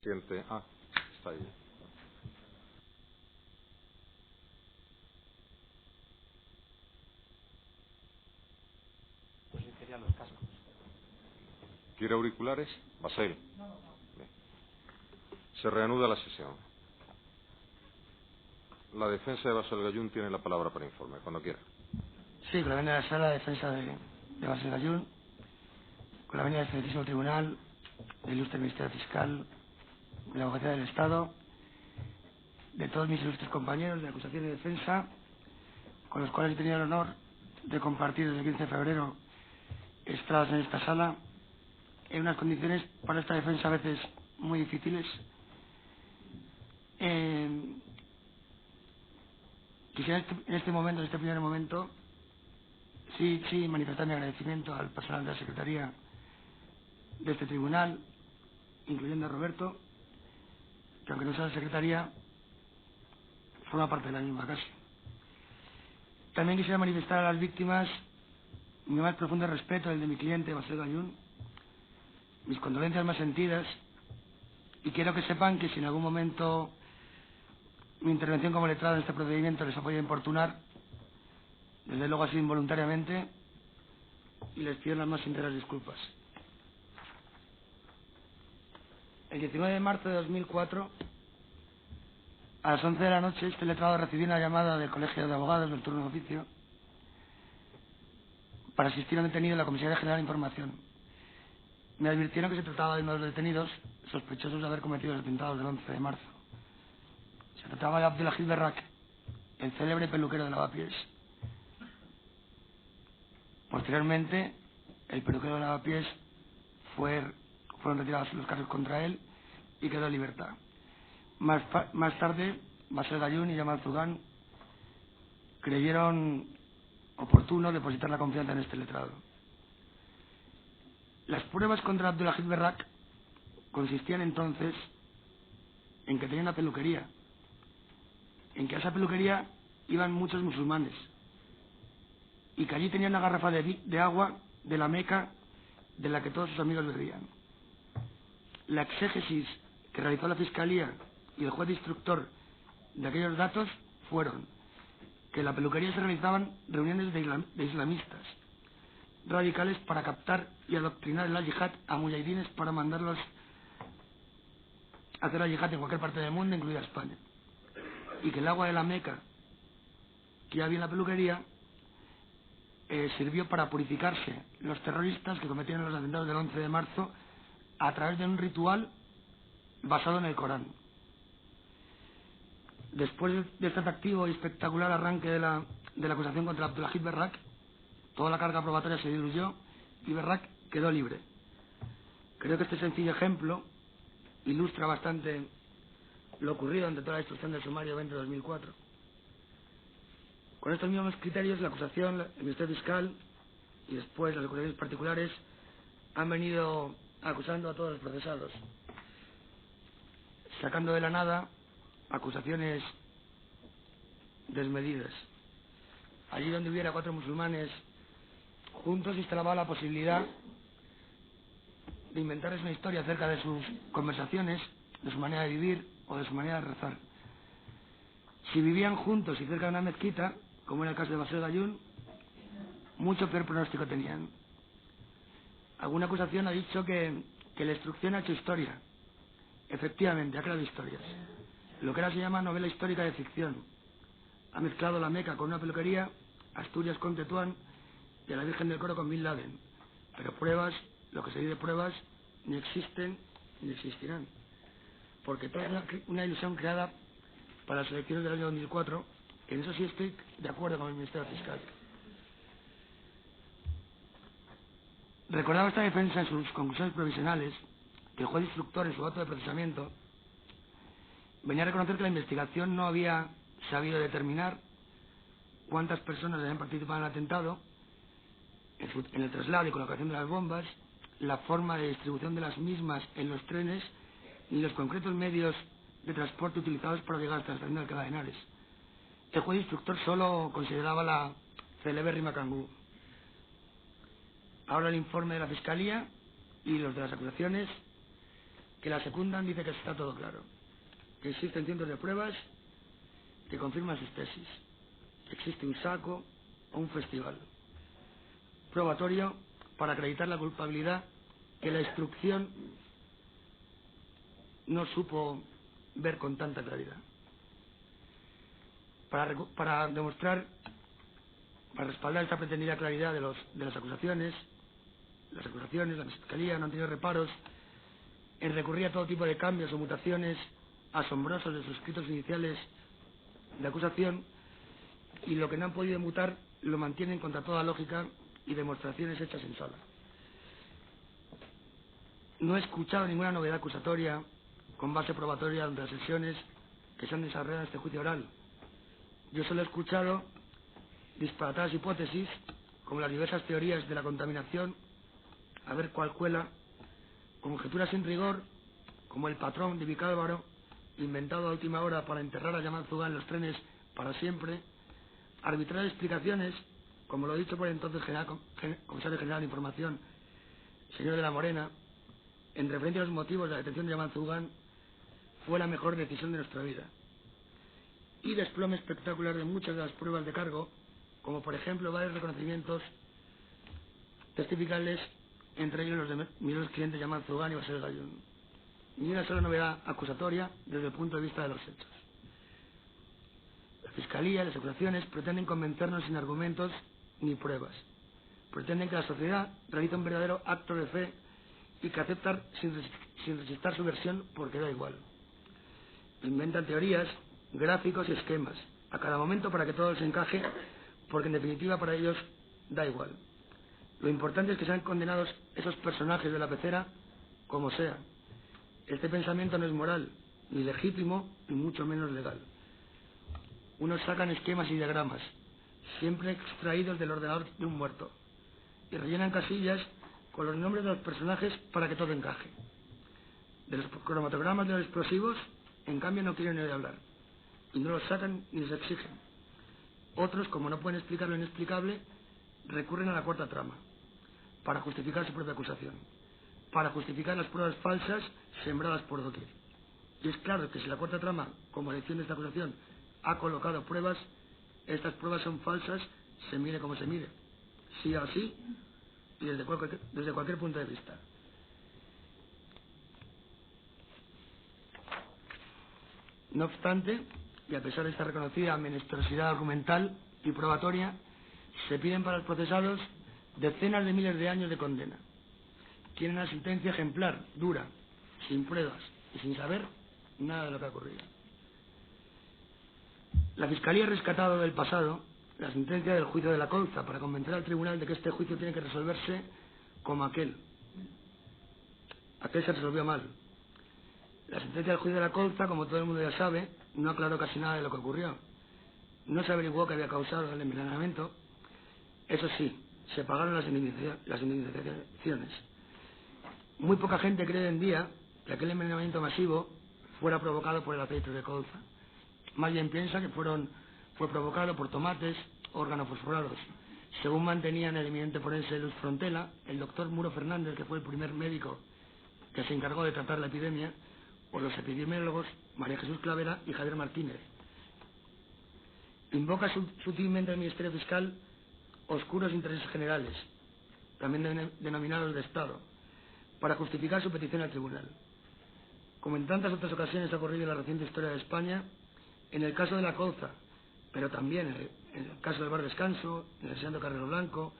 Siente. Ah, está ahí. Pues serían los cascos. ¿Quiere auriculares? Basel. Bien. Se reanuda la sesión. La defensa de Basel Gallún tiene la palabra para informe, cuando quiera. Sí, con la venia de la sala de defensa de Basel Gallún, con la venia del Excelentísimo Tribunal, del Ilustre Ministerio Fiscal, de la Abogacía del Estado, de todos mis ilustres compañeros de acusación y defensa, con los cuales he tenido el honor de compartir desde el 15 de febrero estrados en esta sala, en unas condiciones para esta defensa a veces muy difíciles. Quisiera en este momento, en este primer momento, sí manifestar mi agradecimiento al personal de la Secretaría de este tribunal, incluyendo a Roberto, que aunque no sea la Secretaría, forma parte de la misma casi. También quisiera manifestar a las víctimas mi más profundo respeto, el de mi cliente, Basel Gallún, mis condolencias más sentidas, y quiero que sepan que si en algún momento mi intervención como letrado en este procedimiento les ha podido importunar, desde luego ha sido involuntariamente, y les pido las más sinceras disculpas. El 19 de marzo de 2004, a las 11 de la noche, este letrado recibió una llamada del Colegio de Abogados del turno de oficio para asistir a un detenido en la Comisaría General de Información. Me advirtieron que se trataba de uno de los detenidos sospechosos de haber cometido los atentados del 11 de marzo. Se trataba de Abdelhajid Berrak, el célebre peluquero de Lavapiés. Posteriormente, el peluquero de Lavapiés fueron retirados los cargos contra él y quedó en libertad. Más tarde, Basel Gallún y Yamal Zugán creyeron oportuno depositar la confianza en este letrado. Las pruebas contra Abdelhajid Berrak consistían entonces en que tenía una peluquería, en que a esa peluquería iban muchos musulmanes y que allí tenía una garrafa de agua de la Meca de la que todos sus amigos bebían. La exégesis que realizó la Fiscalía y el juez instructor de aquellos datos fueron que en la peluquería se realizaban reuniones de islamistas radicales para captar y adoctrinar en la yihad a mujahidines para mandarlos a hacer la yihad en cualquier parte del mundo, incluida España. Y que el agua de la Meca que había en la peluquería sirvió para purificarse los terroristas que cometieron los atentados del 11 de marzo a través de un ritual basado en el Corán. Después de este atractivo y espectacular arranque de la acusación contra Abdelhajid Berrak, toda la carga probatoria se diluyó y Berrak quedó libre. Creo que este sencillo ejemplo ilustra bastante lo ocurrido ante toda la instrucción del sumario 20-2004. Con estos mismos criterios, la acusación, el Ministerio Fiscal y después las acusaciones particulares han venido acusando a todos los procesados, sacando de la nada acusaciones desmedidas. Allí donde hubiera 4 musulmanes juntos se instalaba la posibilidad de inventarles una historia acerca de sus conversaciones, de su manera de vivir o de su manera de rezar. Si vivían juntos y cerca de una mezquita, como en el caso de Basel Gallún, mucho peor pronóstico tenían. Alguna acusación ha dicho que la instrucción ha hecho historia. Efectivamente, ha creado historias. Lo que ahora se llama novela histórica de ficción. Ha mezclado la Meca con una peluquería, Asturias con Tetuán y a la Virgen del Coro con Bin Laden. Pero pruebas, lo que se dice pruebas, ni existen ni existirán. Porque toda es una ilusión creada para las elecciones del año 2004, que en eso sí estoy de acuerdo con el Ministerio Fiscal. Recordaba esta defensa en sus conclusiones provisionales que el juez instructor en su acto de procesamiento venía a reconocer que la investigación no había sabido determinar cuántas personas habían participado en el atentado, en el traslado y colocación de las bombas, la forma de distribución de las mismas en los trenes ni los concretos medios de transporte utilizados para llegar hasta la estación de Alcalá de Henares. El juez instructor solo consideraba la celebérrima Cangú. Ahora el informe de la Fiscalía y los de las acusaciones, que la secundan dice que está todo claro, que existen cientos de pruebas que confirman sus tesis, que existe un saco o un festival probatorio para acreditar la culpabilidad que la instrucción no supo ver con tanta claridad. Para demostrar, para respaldar esta pretendida claridad de las acusaciones, la Fiscalía no han tenido reparos en recurrir a todo tipo de cambios o mutaciones asombrosos de sus escritos iniciales de acusación, y lo que no han podido mutar lo mantienen contra toda lógica y demostraciones hechas en sala. No he escuchado ninguna novedad acusatoria con base probatoria durante las sesiones que se han desarrollado en este juicio oral. Yo solo he escuchado disparatadas hipótesis, como las diversas teorías de la contaminación, a ver cuál cuela, conjeturas sin rigor, como el patrón de Vicálvaro, inventado a última hora para enterrar a Yamanzú Ugán en los trenes para siempre, arbitrarias explicaciones, como lo dicho por el entonces comisario general de Información, señor de la Morena, en referencia a los motivos de la detención de Yamanzú Ugán, fue la mejor decisión de nuestra vida. Y desplome espectacular de muchas de las pruebas de cargo, como por ejemplo varios reconocimientos testificales, entre ellos los de mi cliente Yamanzú Ugán y Basel Gallún. Ni una sola novedad acusatoria desde el punto de vista de los hechos. La Fiscalía y las acusaciones pretenden convencernos sin argumentos ni pruebas. Pretenden que la sociedad realice un verdadero acto de fe y que aceptar sin resistir su versión porque da igual. Inventan teorías, gráficos y esquemas a cada momento para que todo se encaje, porque en definitiva para ellos da igual. Lo importante es que sean condenados esos personajes de la pecera como sea. Este pensamiento no es moral, ni legítimo, ni mucho menos legal. Unos sacan esquemas y diagramas, siempre extraídos del ordenador de un muerto, y rellenan casillas con los nombres de los personajes para que todo encaje. De los cromatogramas de los explosivos, en cambio, no quieren oír hablar, y no los sacan ni les exigen. Otros, como no pueden explicar lo inexplicable, recurren a la cuarta trama, para justificar su propia acusación, para justificar las pruebas falsas sembradas por doquier. Y es claro que si la cuarta trama, como lección de esta acusación, ha colocado pruebas, estas pruebas son falsas, se mire como se mire, sí o sí, y desde cualquier punto de vista. No obstante, y a pesar de esta reconocida menesterosidad argumental y probatoria, se piden para los procesados decenas de miles de años de condena. Quieren una sentencia ejemplar, dura, sin pruebas y sin saber nada de lo que ha ocurrido. La Fiscalía ha rescatado del pasado la sentencia del juicio de la Colza para convencer al tribunal de que este juicio tiene que resolverse como aquel. Aquel se resolvió mal. La sentencia del juicio de la Colza, como todo el mundo ya sabe, no aclaró casi nada de lo que ocurrió. No se averiguó qué había causado el envenenamiento. Eso sí, se pagaron las indemnizaciones. Muy poca gente cree hoy en día que aquel envenenamiento masivo fuera provocado por el aceite de colza. Más bien piensa que fue provocado por tomates o organofosforados. Según mantenía en el eminente forense Luz Frontela, el doctor Muro Fernández, que fue el primer médico que se encargó de tratar la epidemia, o los epidemiólogos María Jesús Clavera y Javier Martínez. Invoca sutilmente el Ministerio Fiscal oscuros intereses generales, también denominados de Estado, para justificar su petición al tribunal. Como en tantas otras ocasiones ha ocurrido en la reciente historia de España, en el caso de la Colza, pero también en el caso del Bar Descanso, en el Santo Carrero Blanco,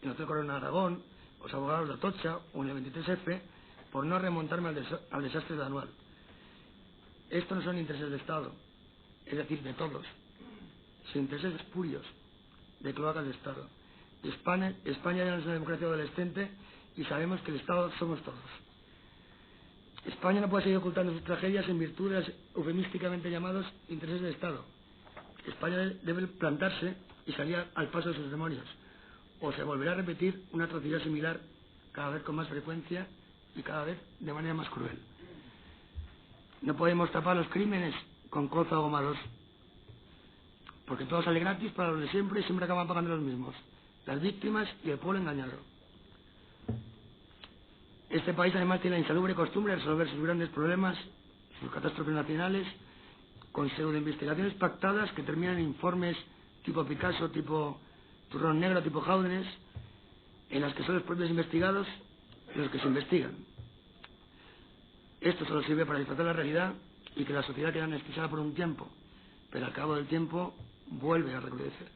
en el Hotel Corona Aragón, los abogados de Atocha o en el 23F, por no remontarme al desastre de Anual. Estos no son intereses de Estado, es decir, de todos, sino intereses espurios, de cloacas de Estado. España ya no es una democracia adolescente y sabemos que el Estado somos todos. España no puede seguir ocultando sus tragedias en virtud de los eufemísticamente llamados intereses de Estado. España debe plantarse y salir al paso de sus demonios, o se volverá a repetir una atrocidad similar cada vez con más frecuencia y cada vez de manera más cruel. No podemos tapar los crímenes con colza o goma 2, porque todo sale gratis para los de siempre y siempre acaban pagando los mismos, las víctimas y el pueblo engañado. Este país además tiene la insalubre costumbre de resolver sus grandes problemas, sus catástrofes nacionales, con pseudoinvestigaciones pactadas que terminan en informes tipo Picasso, tipo Turrón Negro, tipo Jaúdenes, en las que son los propios investigados los que se investigan. Esto solo sirve para disfrazar la realidad y que la sociedad queda anestesiada por un tiempo, pero al cabo del tiempo vuelve a recrudecer.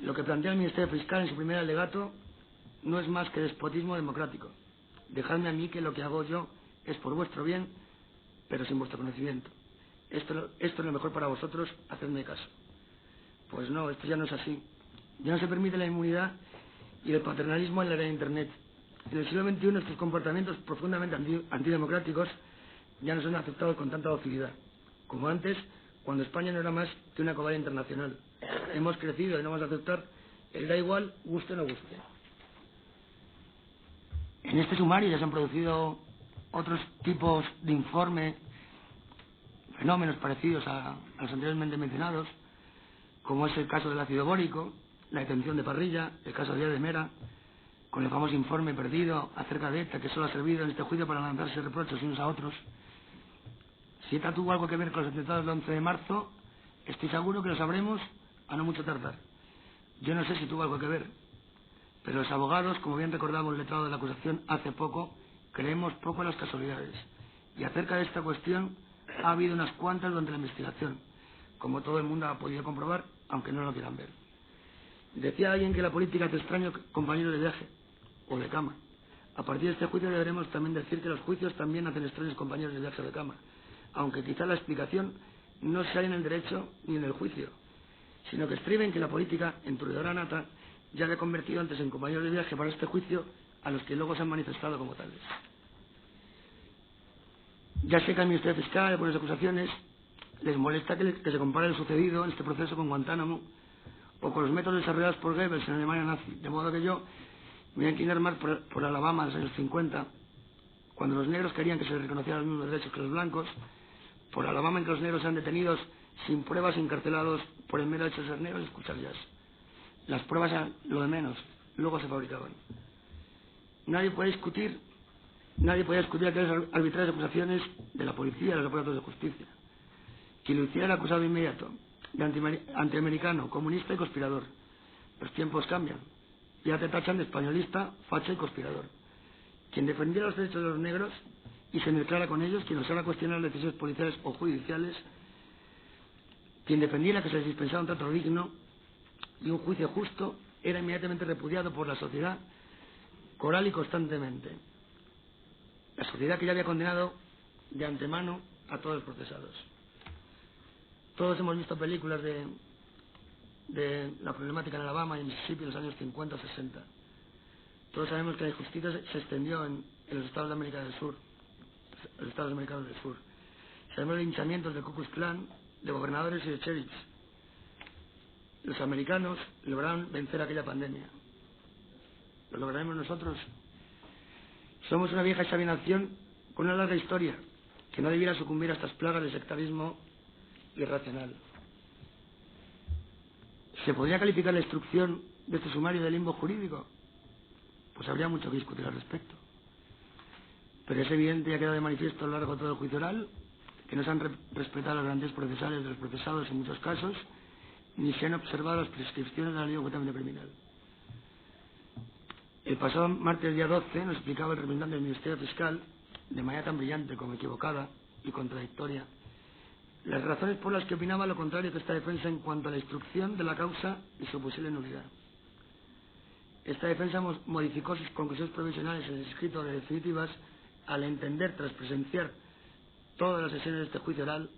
Lo que plantea el Ministerio Fiscal en su primer alegato no es más que despotismo democrático. Dejadme a mí que lo que hago yo es por vuestro bien, pero sin vuestro conocimiento. Esto es lo mejor para vosotros, hacedme caso. Pues no, esto ya no es así. Ya no se permite la inmunidad y el paternalismo en la era de Internet. En el siglo XXI estos comportamientos profundamente antidemocráticos ya no son aceptados con tanta docilidad, como antes, cuando España no era más que una cobaya internacional. Hemos crecido y no vamos a aceptar el da igual, guste o no guste. En este sumario ya se han producido otros tipos de informe, fenómenos parecidos a los anteriormente mencionados, como es el caso del ácido bórico, la detención de Parrilla, el caso de Díaz de Mera, con el famoso informe perdido acerca de ETA, que solo ha servido en este juicio para lanzarse reproches unos a otros. Si ETA tuvo algo que ver con los atentados del 11 de marzo, estoy seguro que lo sabremos a no mucho tardar. Yo no sé si tuvo algo que ver, pero los abogados, como bien recordaba el letrado de la acusación hace poco, creemos poco en las casualidades. Y acerca de esta cuestión ha habido unas cuantas durante la investigación, como todo el mundo ha podido comprobar, aunque no lo quieran ver. Decía alguien que la política hace extraño compañero de viaje o de cama. A partir de este juicio deberemos también decir que los juicios también hacen extraños compañeros de viaje o de cama, aunque quizá la explicación no sea en el derecho ni en el juicio, sino que estribe en que la política, en truidora nata, ya había convertido antes en compañeros de viaje para este juicio a los que luego se han manifestado como tales. Ya sé que al Ministerio Fiscal, por las acusaciones, les molesta que se compare lo sucedido en este proceso con Guantánamo o con los métodos desarrollados por Goebbels en Alemania nazi, de modo que yo me voy a inclinar más por Alabama en los años 50, cuando los negros querían que se les reconocieran los mismos derechos que los blancos, por Alabama en que los negros sean detenidos sin pruebas y encarcelados por el mero hecho de ser negros y escuchar jazz. Las pruebas eran lo de menos, luego se fabricaban. Nadie podía discutir aquellas arbitrarias acusaciones de la policía y de los aparatos de justicia. Quien lo hiciera era acusado inmediato, de antiamericano, comunista y conspirador. Los tiempos cambian. Ya te tachan de españolista, facha y conspirador. Quien defendiera los derechos de los negros y se mezclara con ellos, quien osara cuestionar las decisiones policiales o judiciales, quien defendiera que se les dispensara un trato digno y un juicio justo, era inmediatamente repudiado por la sociedad coral y constantemente. La sociedad que ya había condenado de antemano a todos los procesados. Todos hemos visto películas de la problemática en Alabama y en Mississippi en los años 50 o 60. Todos sabemos que la injusticia se extendió en los estados de América del Sur, los estados americanos del sur. Sabemos de linchamientos del Ku Klux Klan, de gobernadores y de sheriffs. Los americanos lograron vencer aquella pandemia. ¿Lo lograremos nosotros? Somos una vieja y sabia nación con una larga historia que no debiera sucumbir a estas plagas de sectarismo irracional. ¿Se podría calificar la instrucción de este sumario de limbo jurídico? Pues habría mucho que discutir al respecto. Pero es evidente y ha quedado de manifiesto a lo largo de todo el juicio oral que no se han respetado las garantías procesales de los procesados en muchos casos, ni se han observado las prescripciones de la ley de enjuiciamiento criminal. El pasado martes día 12 nos explicaba el representante del Ministerio Fiscal, de manera tan brillante como equivocada y contradictoria, las razones por las que opinaba lo contrario que esta defensa en cuanto a la instrucción de la causa y su posible nulidad. Esta defensa modificó sus conclusiones provisionales en el escrito de definitivas al entender, tras presenciar todas las sesiones de este juicio oral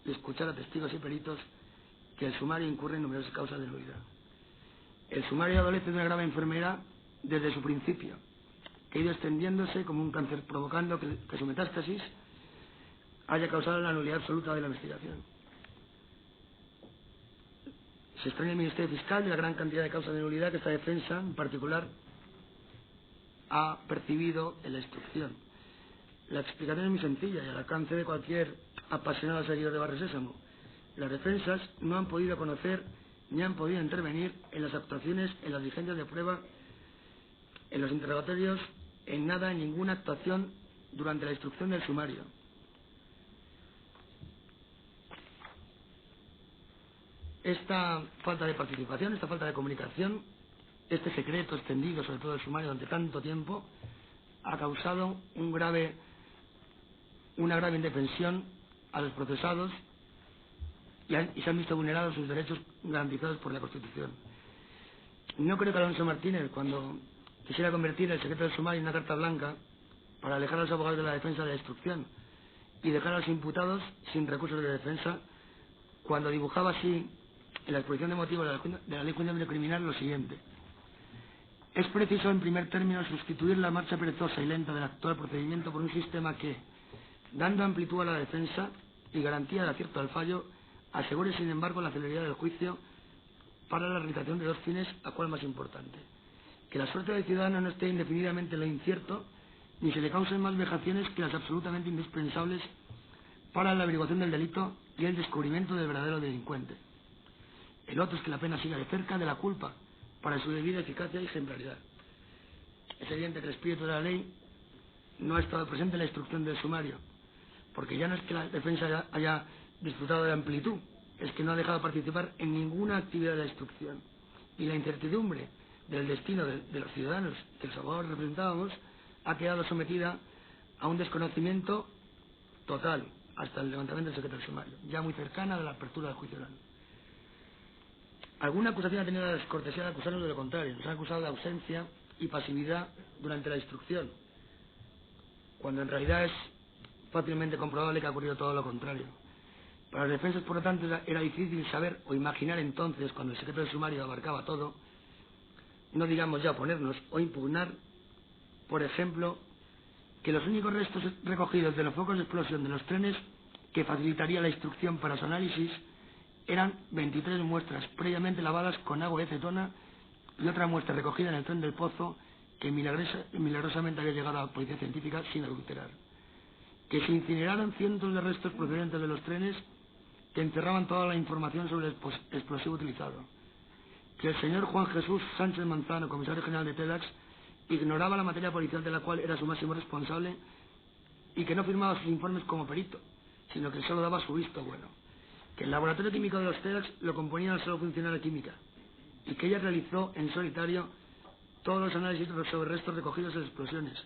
y escuchar a testigos y peritos, que el sumario incurre en numerosas causas de nulidad. El sumario adolece de una grave enfermedad desde su principio, que ha ido extendiéndose como un cáncer, provocando que su metástasis haya causado la nulidad absoluta de la investigación. Se extraña el Ministerio Fiscal de la gran cantidad de causas de nulidad que esta defensa, en particular, ha percibido en la instrucción. La explicación es muy sencilla y al alcance de cualquier apasionado seguidor de Barrio Sésamo. Las defensas no han podido conocer ni han podido intervenir en las actuaciones, en las diligencias de prueba, en los interrogatorios en nada en ninguna actuación durante la instrucción del sumario. Esta falta de participación, esta falta de comunicación, este secreto extendido sobre todo el sumario durante tanto tiempo, ha causado una grave indefensión a los procesados y se han visto vulnerados sus derechos garantizados por la Constitución. No creo que Alonso Martínez, cuando quisiera convertir el secreto del sumario en una carta blanca para alejar a los abogados de la defensa de la instrucción y dejar a los imputados sin recursos de defensa, cuando dibujaba así en la exposición de motivos de la Ley Jurídica Criminal lo siguiente: es preciso, en primer término, sustituir la marcha perezosa y lenta del actual procedimiento por un sistema que, dando amplitud a la defensa y garantía de acierto al fallo, asegure, sin embargo, la celeridad del juicio para la realización de dos fines, a cual más importante: que la suerte del ciudadano no esté indefinidamente en lo incierto, ni se le causen más vejaciones que las absolutamente indispensables para la averiguación del delito y el descubrimiento del verdadero delincuente. El otro es que la pena siga de cerca de la culpa para su debida eficacia y ejemplaridad. Es evidente que el espíritu de la ley no ha estado presente en la instrucción del sumario, porque ya no es que la defensa haya disfrutado de amplitud, es que no ha dejado participar en ninguna actividad de la instrucción. Y la incertidumbre del destino de los ciudadanos que los abogados representábamos ha quedado sometida a un desconocimiento total hasta el levantamiento del secreto del sumario, ya muy cercana de la apertura del juicio oral. Alguna acusación ha tenido la descortesía de acusarnos de lo contrario. Nos han acusado de ausencia y pasividad durante la instrucción, cuando en realidad es fácilmente comprobable que ha ocurrido todo lo contrario. Para los defensas, por lo tanto, era difícil saber o imaginar entonces, cuando el secreto del sumario abarcaba todo, no digamos ya oponernos o impugnar, por ejemplo, que los únicos restos recogidos de los focos de explosión de los trenes que facilitaría la instrucción para su análisis eran 23 muestras previamente lavadas con agua de acetona y otra muestra recogida en el tren del Pozo que milagrosamente había llegado a la policía científica sin adulterar. Que se incineraron cientos de restos procedentes de los trenes que encerraban toda la información sobre el explosivo utilizado. Que el señor Juan Jesús Sánchez Manzano, comisario general de TEDx, ignoraba la materia policial de la cual era su máximo responsable y que no firmaba sus informes como perito, sino que solo daba su visto bueno. Que el laboratorio químico de los TEDx lo componía el solo funcionario de química y que ella realizó en solitario todos los análisis sobre restos recogidos en las explosiones,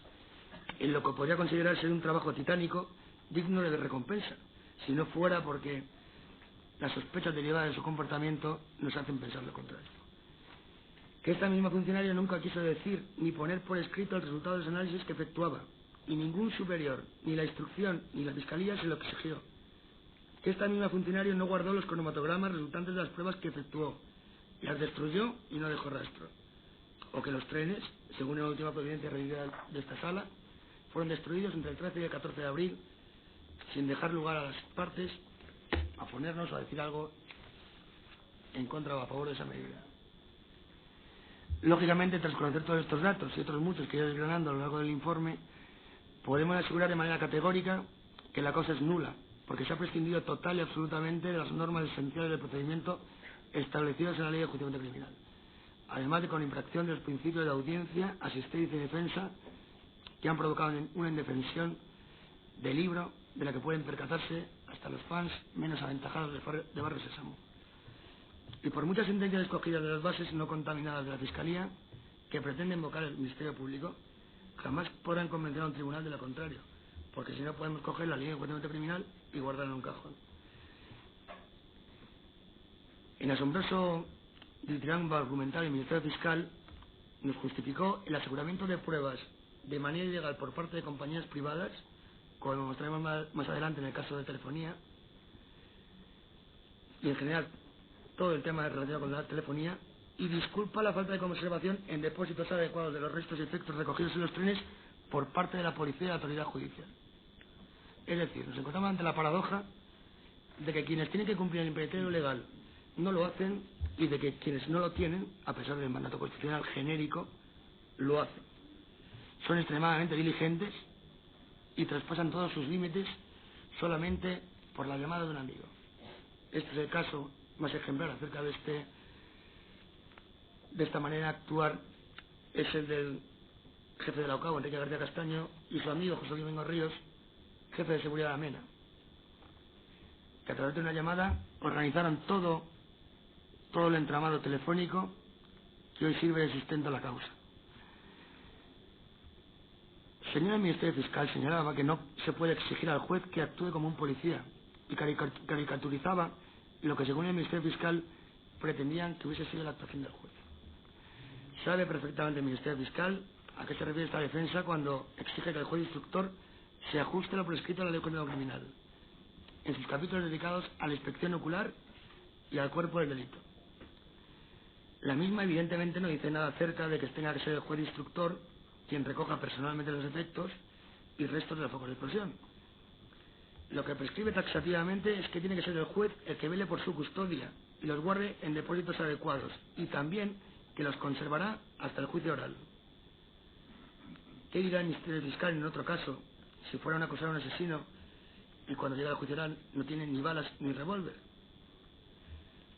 en lo que podría considerarse un trabajo titánico digno de recompensa, si no fuera porque las sospechas derivadas de su comportamiento nos hacen pensar lo contrario. Que esta misma funcionaria nunca quiso decir ni poner por escrito el resultado de los análisis que efectuaba, y ningún superior, ni la instrucción, ni la fiscalía se lo exigió. Que esta misma funcionaria no guardó los cronomatogramas resultantes de las pruebas que efectuó, las destruyó y no dejó rastro. O que los trenes, según la última providencia recibida de esta sala, fueron destruidos entre el 13 y el 14 de abril, sin dejar lugar a las partes a ponernos o a decir algo en contra o a favor de esa medida. Lógicamente, tras conocer todos estos datos y otros muchos que iré desgranando a lo largo del informe, podemos asegurar de manera categórica que la causa es nula, porque se ha prescindido total y absolutamente de las normas esenciales del procedimiento establecidas en la Ley de Enjuiciamiento Criminal, además de con infracción de los principios de audiencia, asistencia y defensa, que han provocado una indefensión de libro de la que pueden percatarse hasta los fans menos aventajados de Barrio Sésamo. Y por muchas sentencias escogidas de las bases no contaminadas de la Fiscalía, que pretende invocar el Ministerio Público, jamás podrán convencer a un tribunal de lo contrario, porque si no podemos coger la Ley de Enjuiciamiento Criminal y guardarla en un cajón. En asombroso triángulo argumental, el Ministerio Fiscal nos justificó el aseguramiento de pruebas de manera ilegal por parte de compañías privadas, como mostraremos más adelante en el caso de telefonía, y en general todo el tema relacionado con la telefonía, y disculpa la falta de conservación en depósitos adecuados de los restos y efectos recogidos en los trenes por parte de la policía y la autoridad judicial. Es decir, nos encontramos ante la paradoja de que quienes tienen que cumplir el imperativo legal no lo hacen, y de que quienes no lo tienen, a pesar del mandato constitucional genérico, lo hacen. Son extremadamente diligentes y traspasan todos sus límites solamente por la llamada de un amigo. Este es el caso más ejemplar acerca de esta manera de actuar, es el del jefe de la OCAO, Enrique García Castaño, y su amigo José Domingo Ríos, jefe de seguridad de la MENA, que a través de una llamada organizaron todo el entramado telefónico que hoy sirve de sustento a la causa. Señor el Ministerio Fiscal señalaba que no se puede exigir al juez que actúe como un policía y caricaturizaba lo que según el Ministerio Fiscal pretendían que hubiese sido la actuación del juez. Sabe perfectamente el Ministerio Fiscal a qué se refiere esta defensa cuando exige que el juez instructor se ajuste a lo prescrito a la ley de código criminal, en sus capítulos dedicados a la inspección ocular y al cuerpo del delito. La misma evidentemente no dice nada acerca de que tenga que ser el juez instructor quien recoja personalmente los efectos y restos de los focos de explosión. Lo que prescribe taxativamente es que tiene que ser el juez el que vele por su custodia y los guarde en depósitos adecuados, y también que los conservará hasta el juicio oral. ¿Qué dirá el Ministerio Fiscal en otro caso, si fuera un acusado o un asesino, y cuando llega al juicio oral no tiene ni balas ni revólver?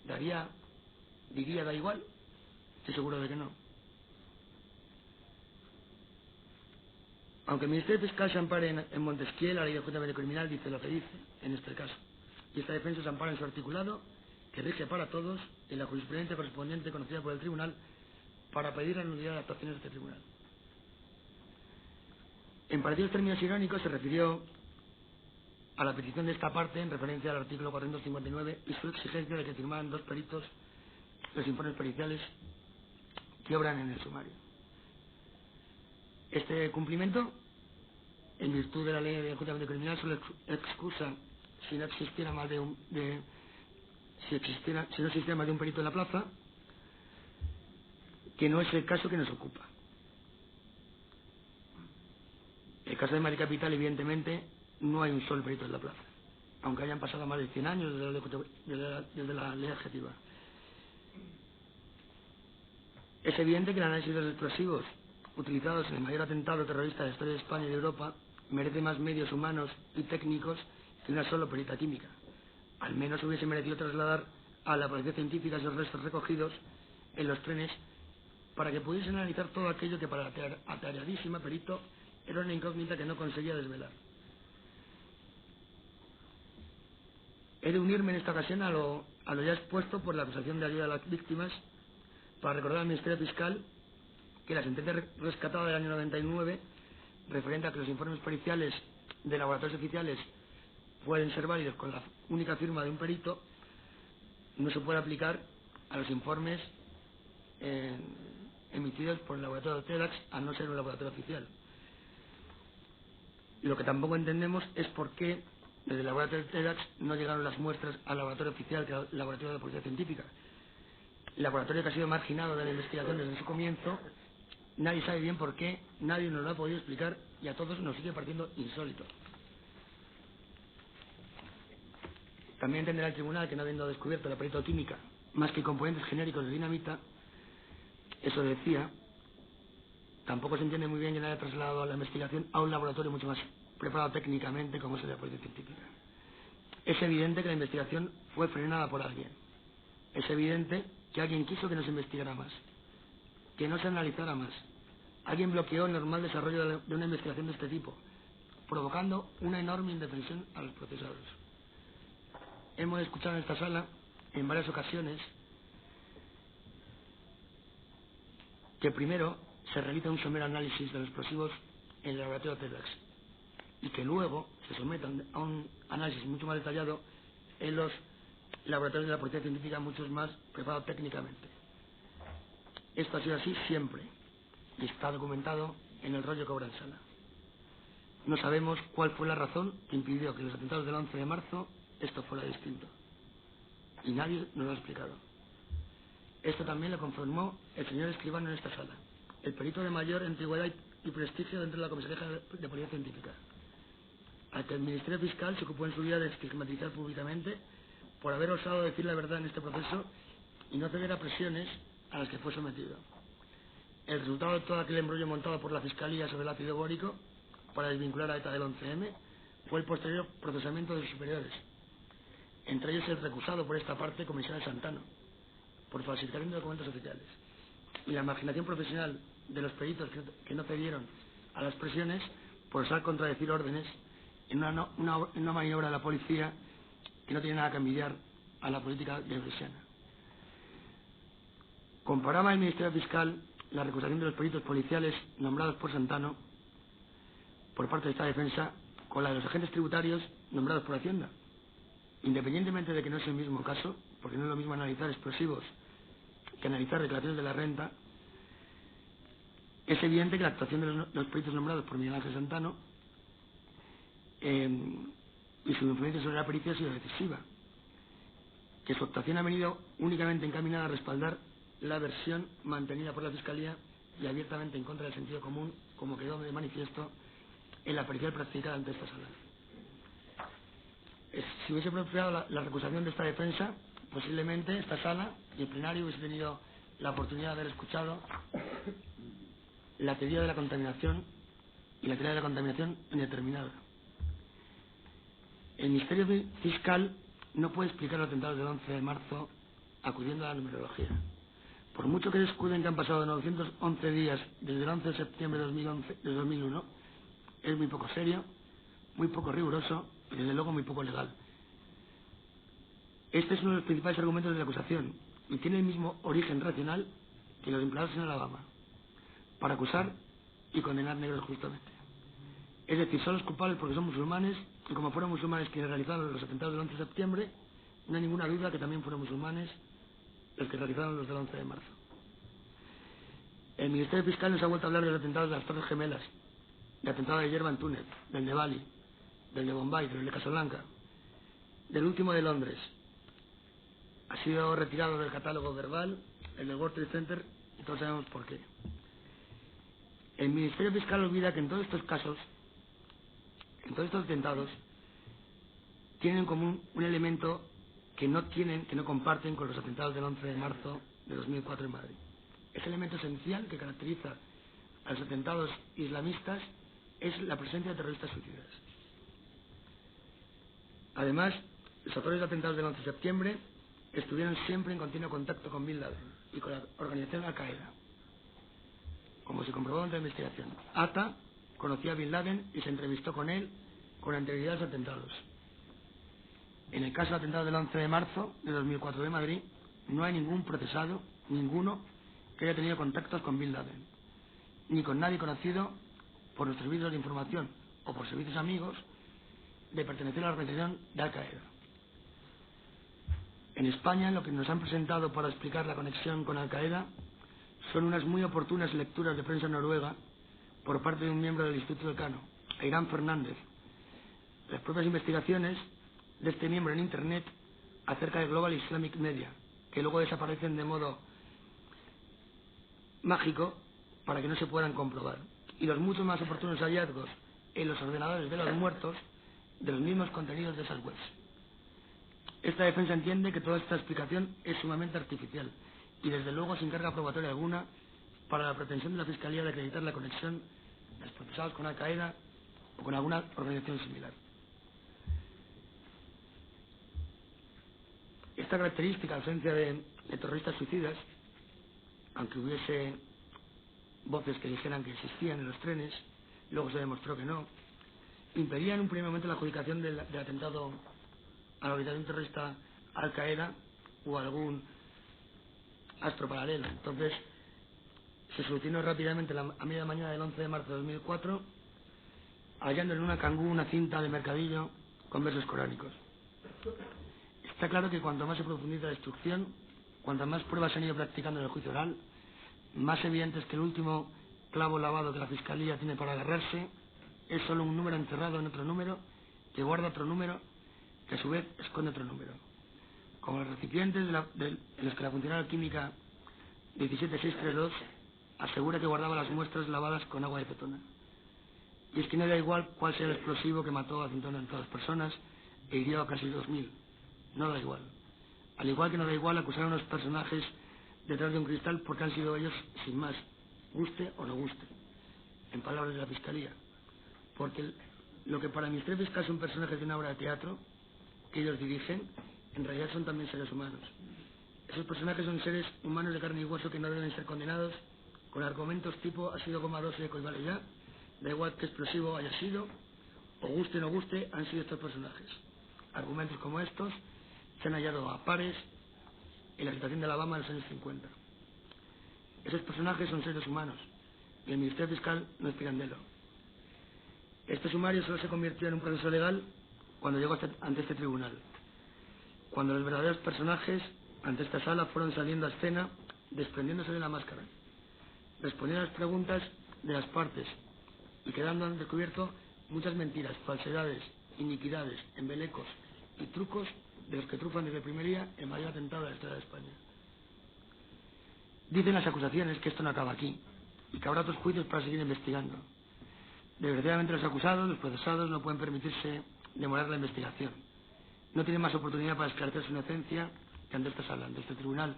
Diría, da igual. Estoy seguro de que no. Aunque el Ministerio Fiscal se ampare en Montesquieu, la ley de enjuiciamiento criminal dice lo que dice en este caso, y esta defensa se ampara en su articulado, que rige para todos en la jurisprudencia correspondiente conocida por el tribunal, para pedir la nulidad de las actuaciones de este tribunal. En parecidos términos irónicos se refirió a la petición de esta parte en referencia al artículo 459 y su exigencia de que firmaran 2 peritos los informes periciales que obran en el sumario. Este cumplimiento, en virtud de la ley de enjuiciamiento criminal, solo excusa si no existiera más de un perito en la plaza, que no es el caso que nos ocupa. En el caso de Madrid Capital, evidentemente, no hay un solo perito en la plaza, aunque hayan pasado más de 100 años desde la ley adjetiva. Es evidente que el análisis de los explosivos utilizados en el mayor atentado terrorista de la historia de España y de Europa merece más medios humanos y técnicos que una sola perita química. Al menos hubiese merecido trasladar a la policía científica esos restos recogidos en los trenes para que pudiesen analizar todo aquello que para el atareadísima perito era una incógnita que no conseguía desvelar. He de unirme en esta ocasión a lo ya expuesto por la acusación de ayuda a las víctimas para recordar al Ministerio Fiscal que la sentencia rescatada del año 99, referente a que los informes periciales de laboratorios oficiales pueden ser válidos con la única firma de un perito, no se puede aplicar a los informes emitidos por el laboratorio de TEDx, a no ser un laboratorio oficial. Lo que tampoco entendemos es por qué desde el laboratorio de TEDx no llegaron las muestras al laboratorio oficial, que era el laboratorio de la Policía Científica. El laboratorio que ha sido marginado de la investigación desde su comienzo, nadie sabe bien por qué, nadie nos lo ha podido explicar y a todos nos sigue pareciendo insólito. También entenderá el tribunal que no habiendo descubierto la peritoquímica más que componentes genéricos de dinamita, eso decía, tampoco se entiende muy bien que no haya trasladado la investigación a un laboratorio mucho más preparado técnicamente como es el de la Policía Científica. Es evidente que la investigación fue frenada por alguien. Es evidente que alguien quiso que no se investigara más, que no se analizara más. Alguien bloqueó el normal desarrollo de una investigación de este tipo, provocando una enorme indefensión a los procesados. Hemos escuchado en esta sala, en varias ocasiones, que primero se realiza un somero análisis de los explosivos en el laboratorio TEDx y que luego se sometan a un análisis mucho más detallado en los laboratorios de la Policía Científica, muchos más preparados técnicamente. Esto ha sido así siempre y está documentado en el rollo Cobra en Sala. No sabemos cuál fue la razón que impidió que en los atentados del 11 de marzo esto fuera distinto y nadie nos lo ha explicado. Esto también lo confirmó el señor escribano en esta sala, el perito de mayor antigüedad y prestigio dentro de la Comisaría de Policía Científica, al que el Ministerio Fiscal se ocupó en su día de estigmatizar públicamente por haber osado decir la verdad en este proceso y no ceder a presiones a las que fue sometido. El resultado de todo aquel embrollo montado por la Fiscalía sobre el ácido bórico para desvincular a ETA del 11M fue el posterior procesamiento de sus superiores, entre ellos el recusado por esta parte comisario Santano, por falsificación de documentos oficiales, y la marginación profesional de los peritos que no cedieron a las presiones por osar contradecir órdenes en una maniobra de la policía que no tiene nada que envidiar a la política debresiana. Comparaba el Ministerio Fiscal la recusación de los peritos policiales nombrados por Santano por parte de esta defensa con la de los agentes tributarios nombrados por Hacienda. Independientemente de que no es el mismo caso, porque no es lo mismo analizar explosivos que analizar declaraciones de la renta, es evidente que la actuación de los peritos nombrados por Miguel Ángel Santano y su influencia sobre la pericia ha sido decisiva, que su actuación ha venido únicamente encaminada a respaldar la versión mantenida por la Fiscalía y abiertamente en contra del sentido común, como quedó de manifiesto en la pericial practicada ante esta sala. Si hubiese prosperado la recusación de esta defensa, posiblemente esta sala y el plenario hubiese tenido la oportunidad de haber escuchado la teoría de la contaminación y la teoría de la contaminación indeterminada. El Ministerio Fiscal no puede explicar los atentados del 11 de marzo acudiendo a la numerología. Por mucho que descubren que han pasado 911 días desde el 11 de septiembre de 2001, es muy poco serio, muy poco riguroso y desde luego muy poco legal. Este es uno de los principales argumentos de la acusación y tiene el mismo origen racional que los empleados en Alabama para acusar y condenar negros justamente. Es decir, son los culpables porque son musulmanes y como fueron musulmanes quienes realizaron los atentados del 11 de septiembre, no hay ninguna duda que también fueron musulmanes los que realizaron los del 11 de marzo. El Ministerio Fiscal nos ha vuelto a hablar de los atentados de las Torres Gemelas, del atentado de Yerba en Túnez, del de Bali, del de Bombay, del de Casablanca, del último de Londres. Ha sido retirado del catálogo verbal el del World Trade Center y todos sabemos por qué. El Ministerio Fiscal olvida que en todos estos casos, en todos estos atentados, tienen en común un elemento que no comparten con los atentados del 11 de marzo de 2004 en Madrid. Ese elemento esencial que caracteriza a los atentados islamistas es la presencia de terroristas suicidas. Además, los autores de atentados del 11 de septiembre estuvieron siempre en continuo contacto con Bin Laden y con la organización Al-Qaeda, como se comprobó en la investigación. ATA conocía a Bin Laden y se entrevistó con él con anterioridad a los atentados. En el caso del atentado del 11 de marzo de 2004 de Madrid, no hay ningún procesado, ninguno, que haya tenido contactos con Bin Laden, ni con nadie conocido por los servicios de información o por servicios amigos de pertenecer a la organización de Al-Qaeda. En España, lo que nos han presentado para explicar la conexión con Al-Qaeda son unas muy oportunas lecturas de prensa noruega por parte de un miembro del Instituto Elcano, Eirán Fernández. Las propias investigaciones de este miembro en Internet acerca de Global Islamic Media, que luego desaparecen de modo mágico para que no se puedan comprobar. Y los muchos más oportunos hallazgos en los ordenadores de los muertos de los mismos contenidos de esas webs. Esta defensa entiende que toda esta explicación es sumamente artificial y desde luego sin carga probatoria alguna para la pretensión de la Fiscalía de acreditar la conexión de los procesados con Al-Qaeda o con alguna organización similar. Esta característica, ausencia de terroristas suicidas, aunque hubiese voces que dijeran que existían en los trenes, luego se demostró que no, impedía en un primer momento la adjudicación del atentado a la organización terrorista Al-Qaeda o a algún astro paralelo. Entonces, se solucionó rápidamente a media mañana del 11 de marzo de 2004, hallando en una cangú una cinta de mercadillo con versos coránicos. Está claro que cuanto más se profundiza la instrucción, cuantas más pruebas se han ido practicando en el juicio oral, más evidente es que el último clavo lavado que la Fiscalía tiene para agarrarse es solo un número encerrado en otro número que guarda otro número que a su vez esconde otro número. Como los recipientes en los que la funcionaria química 17632 asegura que guardaba las muestras lavadas con agua de cetona. Y es que no da igual cuál sea el explosivo que mató a 192 personas e hirió a casi 2000. No da igual. Al igual que no da igual acusar a unos personajes detrás de un cristal porque han sido ellos, sin más, guste o no guste, en palabras de la Fiscalía. Porque lo que para el Ministerio Fiscal son personajes de una obra de teatro que ellos dirigen, en realidad son también seres humanos. Esos personajes son seres humanos de carne y hueso que no deben ser condenados con argumentos tipo ha sido goma 2 seco y vale ya, da igual que explosivo haya sido, o guste o no guste, han sido estos personajes. Argumentos como estos se han hallado a pares en la situación de Alabama en los años 50. Esos personajes son seres humanos y el Ministerio Fiscal no es pirandelo. Este sumario solo se convirtió en un proceso legal cuando llegó ante este tribunal, cuando los verdaderos personajes ante esta sala fueron saliendo a escena desprendiéndose de la máscara, respondiendo a las preguntas de las partes y quedando al descubierto muchas mentiras, falsedades, iniquidades, embelecos y trucos de los que trufan desde el primer día el mayor atentado de la historia de España. Dicen las acusaciones que esto no acaba aquí y que habrá otros juicios para seguir investigando. Desgraciadamente los acusados, los procesados, no pueden permitirse demorar la investigación. No tienen más oportunidad para esclarecer su inocencia que ante esta sala, ante este tribunal,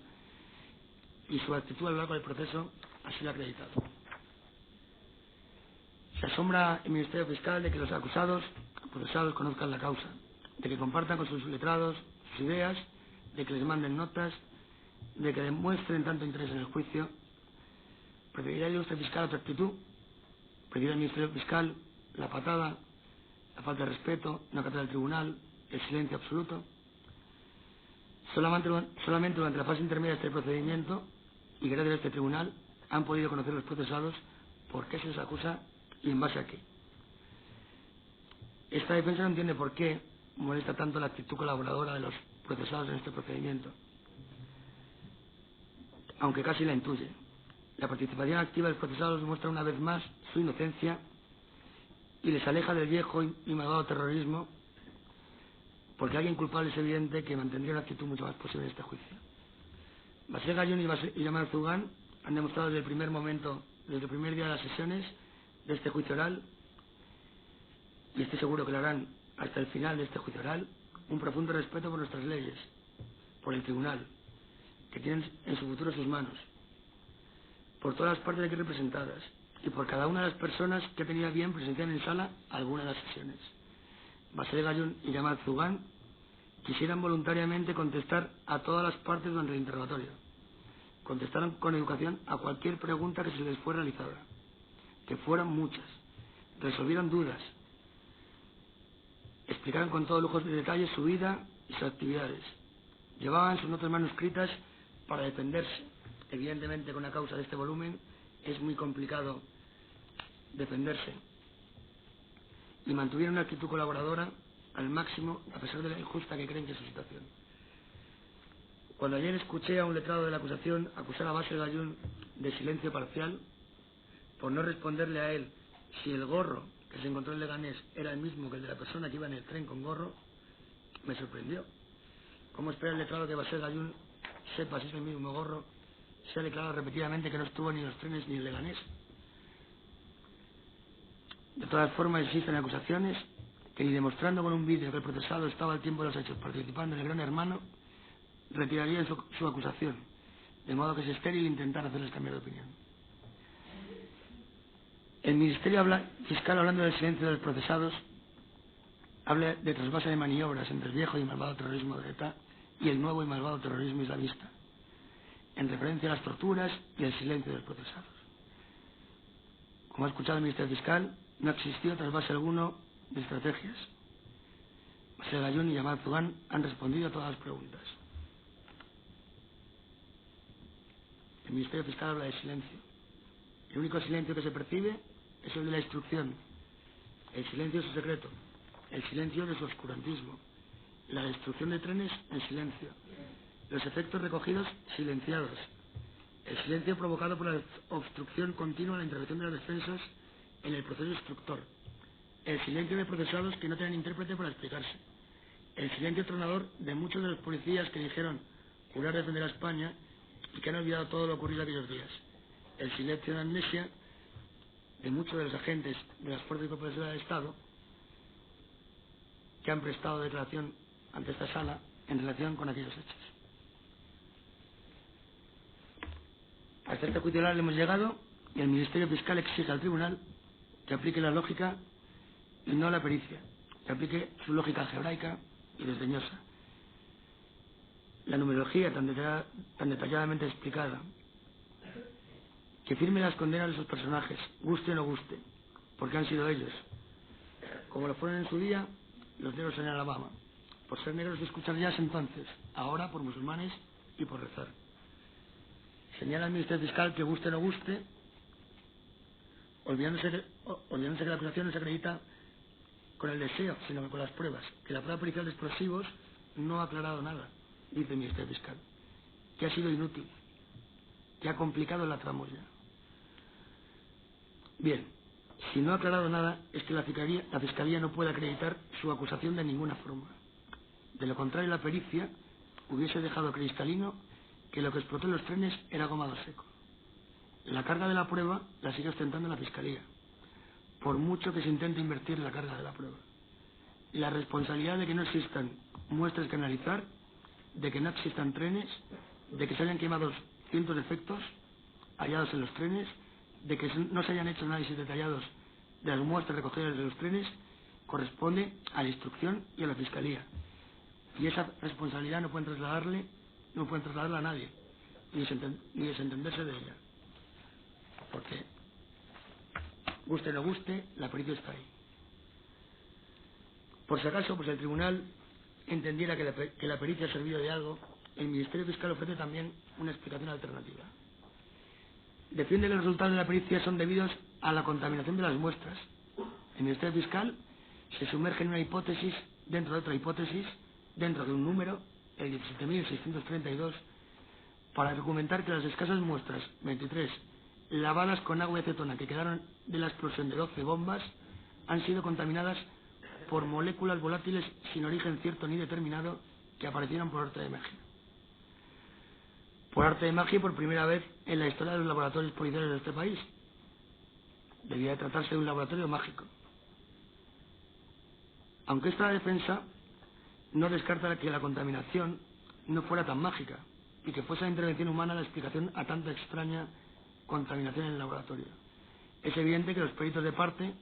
y su actitud a lo largo del proceso así lo ha acreditado. Se asombra el Ministerio Fiscal de que los acusados, procesados, conozcan la causa, de que compartan con sus letrados sus ideas, de que les manden notas, de que demuestren tanto interés en el juicio. ¿Preferiría el ilustre fiscal otra actitud? ¿Preferiría el Ministerio Fiscal la patada, la falta de respeto, no acatar al tribunal, el silencio absoluto? Solamente durante la fase intermedia de este procedimiento y gracias a este tribunal han podido conocer los procesados por qué se les acusa y en base a qué. Esta defensa no entiende por qué molesta tanto la actitud colaboradora de los procesados en este procedimiento, aunque casi la intuye. La participación activa de los procesados muestra una vez más su inocencia y les aleja del viejo y malvado terrorismo, porque alguien culpable es evidente que mantendría una actitud mucho más posible en este juicio. Basel Gayún y Yamal Zugán han demostrado desde el primer momento, desde el primer día de las sesiones de este juicio oral, y estoy seguro que lo harán hasta el final de este juicio oral, un profundo respeto por nuestras leyes, por el tribunal, que tienen en su futuro sus manos, por todas las partes aquí representadas y por cada una de las personas que ha tenido bien presenciar en sala alguna de las sesiones. Basel Gayún y Yamal Zugán quisieran voluntariamente contestar a todas las partes durante el interrogatorio. Contestaron con educación a cualquier pregunta que se les fue realizada, que fueran muchas. Resolvieron dudas. Explicaron con todo lujo de detalles su vida y sus actividades. Llevaban sus notas manuscritas para defenderse. Evidentemente, con una causa de este volumen es muy complicado defenderse. Y mantuvieron una actitud colaboradora al máximo, a pesar de la injusta que creen que es su situación. Cuando ayer escuché a un letrado de la acusación acusar a Basel Gayún de silencio parcial, por no responderle a él si el gorro que se encontró en Leganés era el mismo que el de la persona que iba en el tren con gorro, me sorprendió. ¿Cómo espera el letrado que Basel Gayún sepa si es el mismo gorro? Se ha declarado repetidamente que no estuvo ni en los trenes ni en Leganés. De todas formas, existen acusaciones que ni demostrando con un vídeo que el procesado estaba al tiempo de los hechos participando en el Gran Hermano, retirarían su acusación, de modo que es estéril intentar hacerles cambiar de opinión. El Ministerio Fiscal, hablando del silencio de los procesados, habla de trasvase de maniobras entre el viejo y malvado terrorismo de ETA y el nuevo y malvado terrorismo islamista, en referencia a las torturas y el silencio de los procesados. Como ha escuchado el Ministerio Fiscal, no ha existido trasvase alguno de estrategias. Basel Gayún y Yamal Zugán han respondido a todas las preguntas. El Ministerio Fiscal habla de silencio. El único silencio que se percibe es el de la instrucción, el silencio de su secreto, el silencio de su oscurantismo, la destrucción de trenes en silencio, los efectos recogidos silenciados, el silencio provocado por la obstrucción continua a la intervención de las defensas en el proceso instructor, el silencio de procesados que no tienen intérprete para explicarse, el silencio tronador de muchos de los policías que dijeron jurar defender a España y que han olvidado todo lo ocurrido aquellos días, el silencio de amnesia de muchos de los agentes de las fuerzas y cuerpos de seguridad del Estado que han prestado declaración ante esta sala en relación con aquellos hechos. Hasta este juicio oral hemos llegado y el Ministerio Fiscal exige al Tribunal que aplique la lógica y no la pericia, que aplique su lógica algebraica y desdeñosa. La numerología tan detalladamente explicada que firme las condenas de sus personajes, guste o no guste, porque han sido ellos, como lo fueron en su día los negros en Alabama, por ser negros de escuchar jazz entonces, ahora por musulmanes y por rezar. Señala el Ministerio Fiscal que guste o no guste, olvidándose que la acusación no se acredita con el deseo, sino que con las pruebas, que la prueba pericial de explosivos no ha aclarado nada, dice el Ministerio Fiscal, que ha sido inútil, que ha complicado la tramoya. Bien, si no ha aclarado nada, es que la Fiscalía no puede acreditar su acusación de ninguna forma. De lo contrario, la pericia hubiese dejado cristalino que lo que explotó en los trenes era gomado seco. La carga de la prueba la sigue ostentando la Fiscalía, por mucho que se intente invertir la carga de la prueba. La responsabilidad de que no existan muestras que analizar, de que no existan trenes, de que se hayan quemado cientos de efectos hallados en los trenes, de que no se hayan hecho análisis detallados de las muestras recogidas de los trenes, corresponde a la instrucción y a la Fiscalía. Y esa responsabilidad no pueden trasladarla a nadie, ni desentenderse de ella. Porque, guste o no guste, la pericia está ahí. Por si acaso, pues el tribunal entendiera que la pericia ha servido de algo, el Ministerio Fiscal ofrece también una explicación alternativa. Defiende que los resultados de la pericia son debidos a la contaminación de las muestras. El Ministerio Fiscal se sumerge en una hipótesis dentro de otra hipótesis, dentro de un número, el 17.632, para argumentar que las escasas muestras, 23, lavadas con agua y acetona que quedaron de la explosión de 12 bombas, han sido contaminadas por moléculas volátiles sin origen cierto ni determinado que aparecieron por arte de magia. Por arte de magia y por primera vez en la historia de los laboratorios policiales de este país. Debía de tratarse de un laboratorio mágico. Aunque esta defensa no descarta que la contaminación no fuera tan mágica y que fuese la intervención humana la explicación a tanta extraña contaminación en el laboratorio. Es evidente que los peritos de parte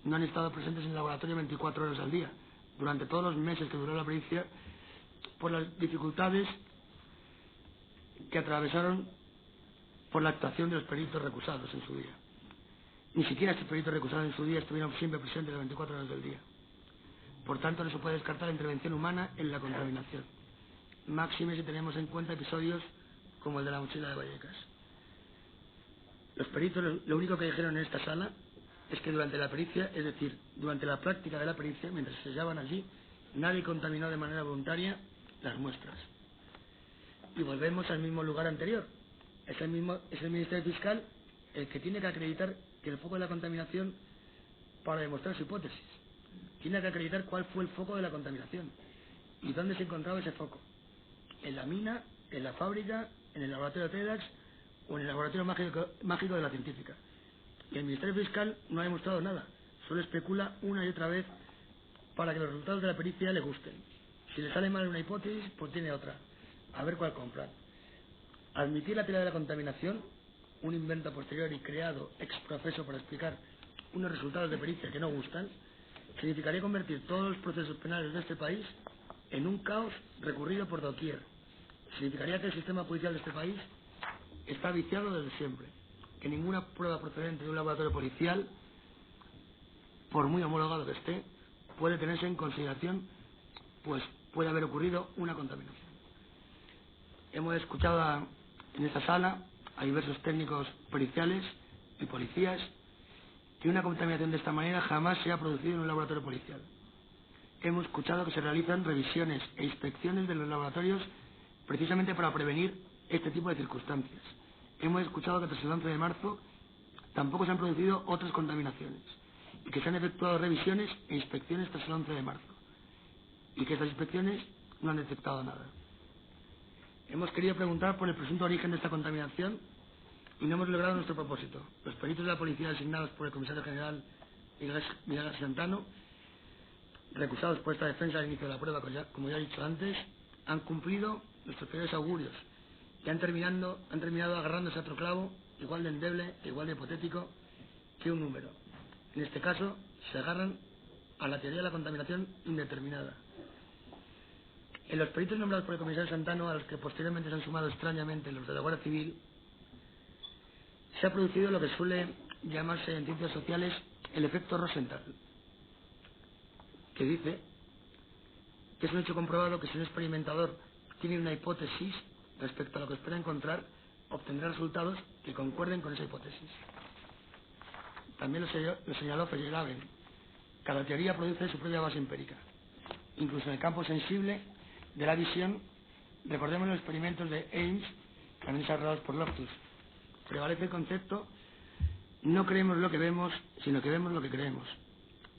no han estado presentes en el laboratorio 24 horas al día, durante todos los meses que duró la pericia, por las dificultades que atravesaron por la actuación de los peritos recusados en su día. Ni siquiera estos peritos recusados en su día estuvieron siempre presentes las 24 horas del día. Por tanto, no se puede descartar la intervención humana en la contaminación. Máxime si tenemos en cuenta episodios como el de la mochila de Vallecas. Los peritos lo único que dijeron en esta sala es que durante la pericia, es decir, durante la práctica de la pericia, mientras se hallaban allí, nadie contaminó de manera voluntaria las muestras. Y volvemos al mismo lugar anterior. Es el Ministerio Fiscal el que tiene que acreditar que el foco de la contaminación para demostrar su hipótesis. Tiene que acreditar cuál fue el foco de la contaminación y dónde se encontraba ese foco. En la mina, en la fábrica, en el laboratorio de TEDx o en el laboratorio mágico de la científica. Y el Ministerio Fiscal no ha demostrado nada, solo especula una y otra vez para que los resultados de la pericia le gusten. Si le sale mal una hipótesis, pues tiene otra. A ver cuál compran. Admitir la teoría de la contaminación, un invento posterior y creado ex profeso para explicar unos resultados de pericia que no gustan, significaría convertir todos los procesos penales de este país en un caos recurrido por doquier. Significaría que el sistema judicial de este país está viciado desde siempre, que ninguna prueba procedente de un laboratorio policial, por muy homologado que esté, puede tenerse en consideración, pues puede haber ocurrido una contaminación. Hemos escuchado en esta sala a diversos técnicos periciales y policías que una contaminación de esta manera jamás se ha producido en un laboratorio policial. Hemos escuchado que se realizan revisiones e inspecciones de los laboratorios precisamente para prevenir este tipo de circunstancias. Hemos escuchado que tras el 11 de marzo tampoco se han producido otras contaminaciones y que se han efectuado revisiones e inspecciones tras el 11 de marzo y que estas inspecciones no han detectado nada. Hemos querido preguntar por el presunto origen de esta contaminación y no hemos logrado nuestro propósito. Los peritos de la policía designados por el comisario general Miguel Santano, recusados por esta defensa al inicio de la prueba, como ya he dicho antes, han cumplido nuestros peores augurios y han terminado agarrándose a otro clavo igual de endeble e igual de hipotético que un número. En este caso, se agarran a la teoría de la contaminación indeterminada. En los peritos nombrados por el comisario Santano, a los que posteriormente se han sumado extrañamente los de la Guardia Civil, se ha producido lo que suele llamarse en ciencias sociales el efecto Rosenthal, que dice que es un hecho comprobado que si un experimentador tiene una hipótesis respecto a lo que espera encontrar, obtendrá resultados que concuerden con esa hipótesis. También lo señaló Feyerabend. Cada teoría produce su propia base empírica. Incluso en el campo sensible de la visión, recordemos los experimentos de Ames, también desarrollados por Loftus. Prevalece el concepto: no creemos lo que vemos, sino que vemos lo que creemos.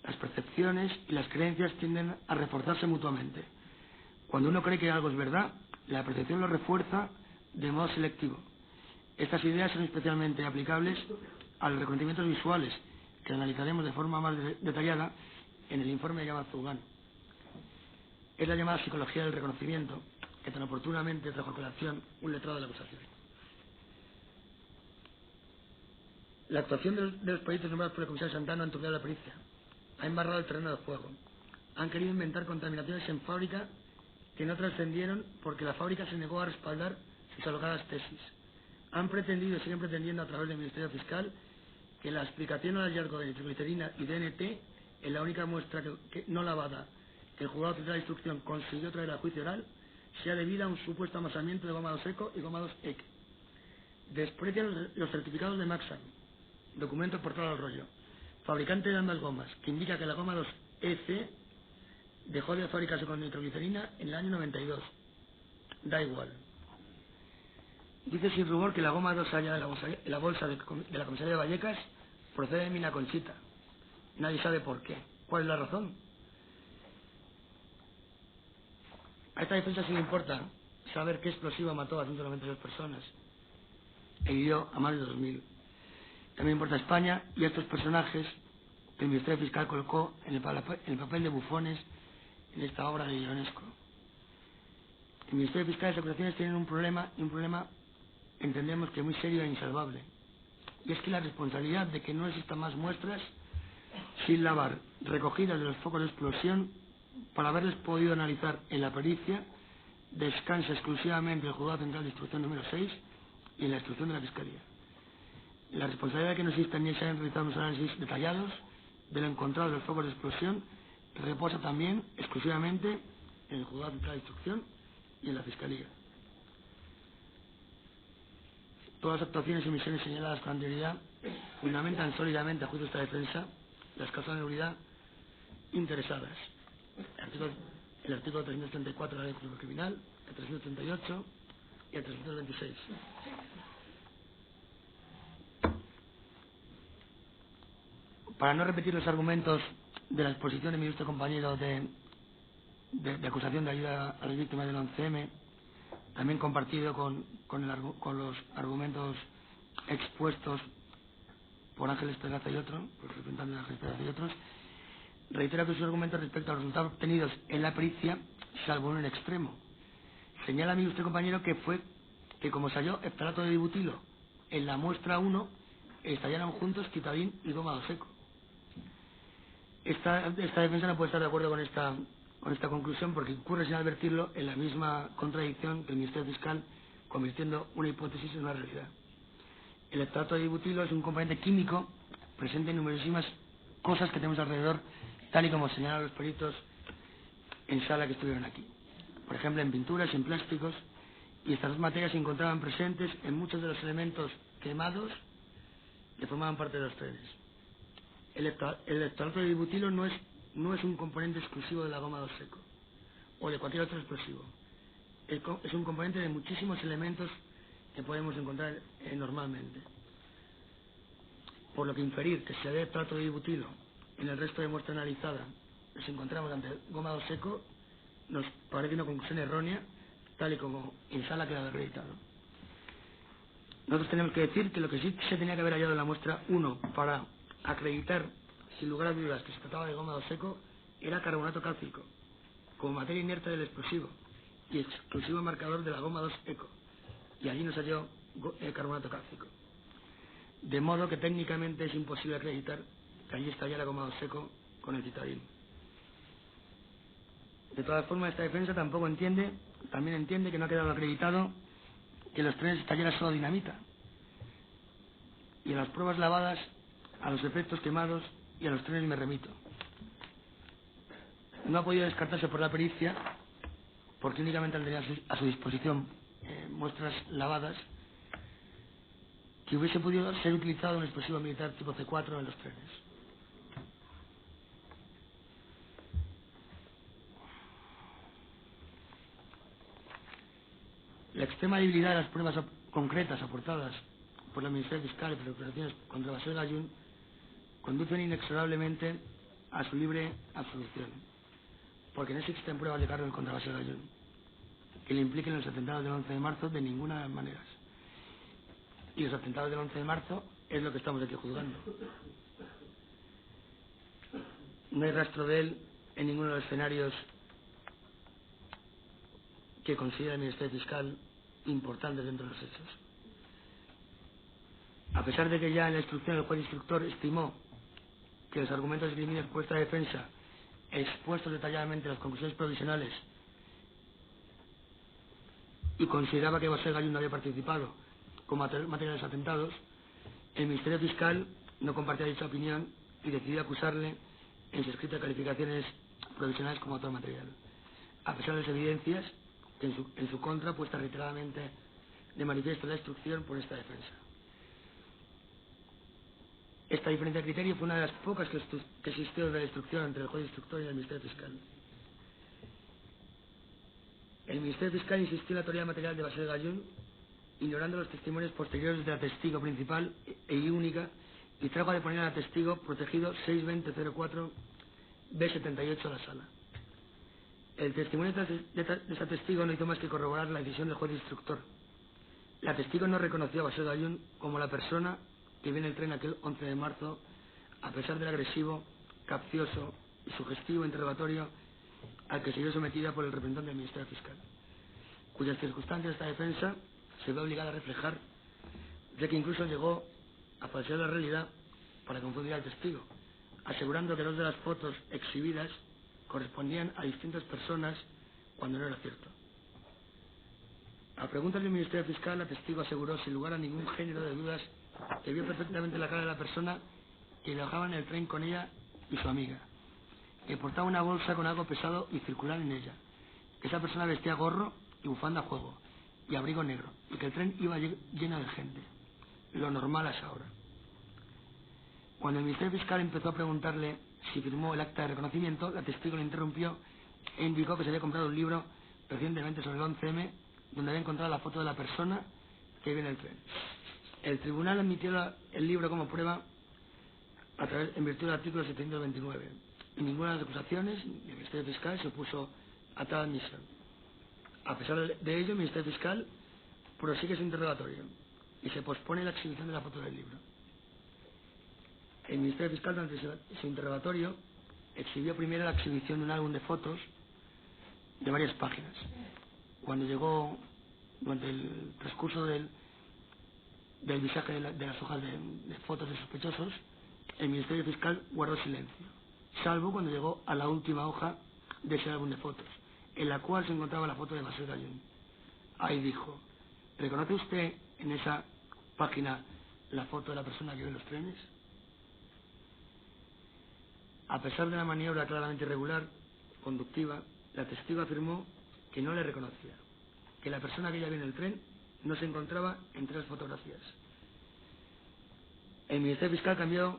Las percepciones y las creencias tienden a reforzarse mutuamente. Cuando uno cree que algo es verdad, la percepción lo refuerza de modo selectivo. Estas ideas son especialmente aplicables a los reconocimientos visuales, que analizaremos de forma más detallada en el informe de Yamazugan. Es la llamada psicología del reconocimiento, que tan oportunamente trajo a colación un letrado de la acusación. La actuación de los peritos nombrados por el comisario Santana ha enturbiado la pericia, ha embarrado el terreno de juego. Han querido inventar contaminaciones en fábrica que no trascendieron porque la fábrica se negó a respaldar sus alocadas tesis. Han pretendido y siguen pretendiendo a través del Ministerio Fiscal que la explicación al hallazgo de nitroglicerina y DNT en la única muestra que no lavada que el juzgado central de instrucción consiguió traer a juicio oral sea debida a un supuesto amasamiento de goma 2 seco y goma 2 EC. Desprecian los certificados de Maxam, documento portado al rollo, fabricante de ambas gomas, que indica que la goma 2 EC dejó de fabricarse con nitroglicerina en el año 92. Da igual. Dice sin rubor que la goma 2 hallada en la bolsa de la comisaría de Vallecas procede de mina Conchita. Nadie sabe por qué. ¿Cuál es la razón? A esta defensa sí le importa saber qué explosivo mató a 192 personas e hirió a más de 2.000. También importa España y a estos personajes que el Ministerio Fiscal colocó en el papel de bufones en esta obra de Ionesco. El Ministerio Fiscal y las acusaciones tienen un problema, y un problema entendemos que muy serio e insalvable. Y es que la responsabilidad de que no existan más muestras sin lavar recogidas de los focos de explosión para haberles podido analizar en la pericia descansa exclusivamente en el Juzgado Central de Instrucción número 6 y en la instrucción de la Fiscalía. La responsabilidad de que no existan ni se hayan realizado unos análisis detallados de lo encontrado de los focos de explosión reposa también exclusivamente en el Juzgado Central de Instrucción y en la Fiscalía. Todas las actuaciones y misiones señaladas con anterioridad fundamentan sólidamente a juicio de esta defensa las causas de nulidad interesadas. El artículo 334 de la Ley de Justicia Criminal, el 338 y el 326. Para no repetir los argumentos de la exposición de mi ilustre compañero de acusación de ayuda a las víctimas del 11M, también compartido con los argumentos expuestos por Ángeles Pedraza y otros, por el representante de Ángeles Pedraza y otros, reitero que sus argumentos respecto a los resultados obtenidos en la pericia, salvo en un extremo. Señala mi ilustre compañero que como se halló eftalato de dibutilo en la muestra 1, estallaron juntos quitadín y goma 2 seco. Esta defensa no puede estar de acuerdo con esta conclusión porque incurre, sin advertirlo, en la misma contradicción que el Ministerio Fiscal, convirtiendo una hipótesis en una realidad. El eftalato de dibutilo es un componente químico presente en numerosísimas cosas que tenemos alrededor, tal y como señalan los peritos en sala que estuvieron aquí. Por ejemplo, en pinturas y en plásticos, y estas dos materias se encontraban presentes en muchos de los elementos quemados que formaban parte de los trenes. El eftalato de dibutilo no es un componente exclusivo de la goma 2 seco o de cualquier otro explosivo. Es un componente de muchísimos elementos que podemos encontrar normalmente. Por lo que inferir que se haya eftalato de dibutilo en el resto de muestra analizada nos encontramos ante goma 2 seco nos parece una conclusión errónea, tal y como en sala ha quedado acreditado. Nosotros tenemos que decir que lo que sí se tenía que haber hallado en la muestra 1 para acreditar sin lugar a dudas que se trataba de goma 2 seco era carbonato cálcico como materia inerte del explosivo y exclusivo marcador de la goma 2 eco, y allí nos halló carbonato cálcico, de modo que técnicamente es imposible acreditar que allí estallara goma 2 seco con el citadín. De todas formas, esta defensa también entiende que no ha quedado acreditado que los trenes estallara solo dinamita. y a las pruebas lavadas, a los efectos quemados y a los trenes me remito. No ha podido descartarse por la pericia, porque únicamente tenía a su disposición muestras lavadas, que hubiese podido ser utilizado un explosivo militar tipo C4 en los trenes. La extrema debilidad de las pruebas concretas aportadas por la Ministerio Fiscal y por las operaciones contra Basel Gallún conducen inexorablemente a su libre absolución, porque no existen pruebas de cargo contra Basel Gallún que le impliquen los atentados del 11 de marzo de ninguna de las maneras. Y los atentados del 11 de marzo es lo que estamos aquí juzgando. No hay rastro de él en ninguno de los escenarios que considera el Ministerio Fiscal importantes dentro de los hechos. A pesar de que ya en la instrucción el juez instructor estimó que los argumentos esgrimidos por esta defensa, expuestos detalladamente en las conclusiones provisionales, y consideraba que Basel Gallún no había participado con materiales atentados, el Ministerio Fiscal no compartía dicha opinión y decidió acusarle en su escrito de calificaciones provisionales como autor material, a pesar de las evidencias que en su contra puesta reiteradamente de manifiesto en la instrucción por esta defensa. Esta diferencia de criterio fue una de las pocas que existió desde la instrucción entre el juez instructor y el Ministerio Fiscal. El Ministerio Fiscal insistió en la autoridad material de Basel Gallún, ignorando los testimonios posteriores de la testigo principal y única, y trajo a deponer al testigo protegido 62004B78 a la sala. El testimonio de esta testigo no hizo más que corroborar la decisión del juez instructor. La testigo no reconoció a Basel Gallún como la persona que vio en el tren aquel 11 de marzo, a pesar del agresivo, capcioso y sugestivo interrogatorio al que se vio sometida por el representante del Ministerio Fiscal, cuyas circunstancias esta defensa se ve obligada a reflejar, ya que incluso llegó a falsear la realidad para confundir al testigo, asegurando que dos de las fotos exhibidas correspondían a distintas personas cuando no era cierto. A preguntas del Ministerio Fiscal, la testigo aseguró sin lugar a ningún género de dudas que vio perfectamente la cara de la persona que viajaba en el tren con ella y su amiga, que portaba una bolsa con algo pesado y circular en ella, que esa persona vestía gorro y bufanda a juego y abrigo negro, y que el tren iba lleno de gente, lo normal a esa hora. Cuando el Ministerio Fiscal empezó a preguntarle si firmó el acta de reconocimiento, la testigo le interrumpió e indicó que se había comprado un libro recientemente sobre el 11M, donde había encontrado la foto de la persona que iba en el tren. El tribunal admitió el libro como prueba en virtud del artículo 729, y ninguna de las acusaciones del Ministerio Fiscal se opuso a tal admisión. A pesar de ello, el Ministerio Fiscal prosigue su interrogatorio y se pospone la exhibición de la foto del libro. El Ministerio Fiscal, durante su interrogatorio, exhibió primero la exhibición de un álbum de fotos de varias páginas. Cuando llegó, durante el transcurso del visaje de las hojas de fotos de sospechosos, el Ministerio Fiscal guardó silencio, salvo cuando llegó a la última hoja de ese álbum de fotos, en la cual se encontraba la foto de Basel Gallún. Ahí dijo: ¿reconoce usted en esa página la foto de la persona que ve en los trenes? A pesar de la maniobra claramente irregular, conductiva, la testigo afirmó que no le reconocía, que la persona que ella vio en el tren no se encontraba entre las fotografías. El Ministerio Fiscal cambió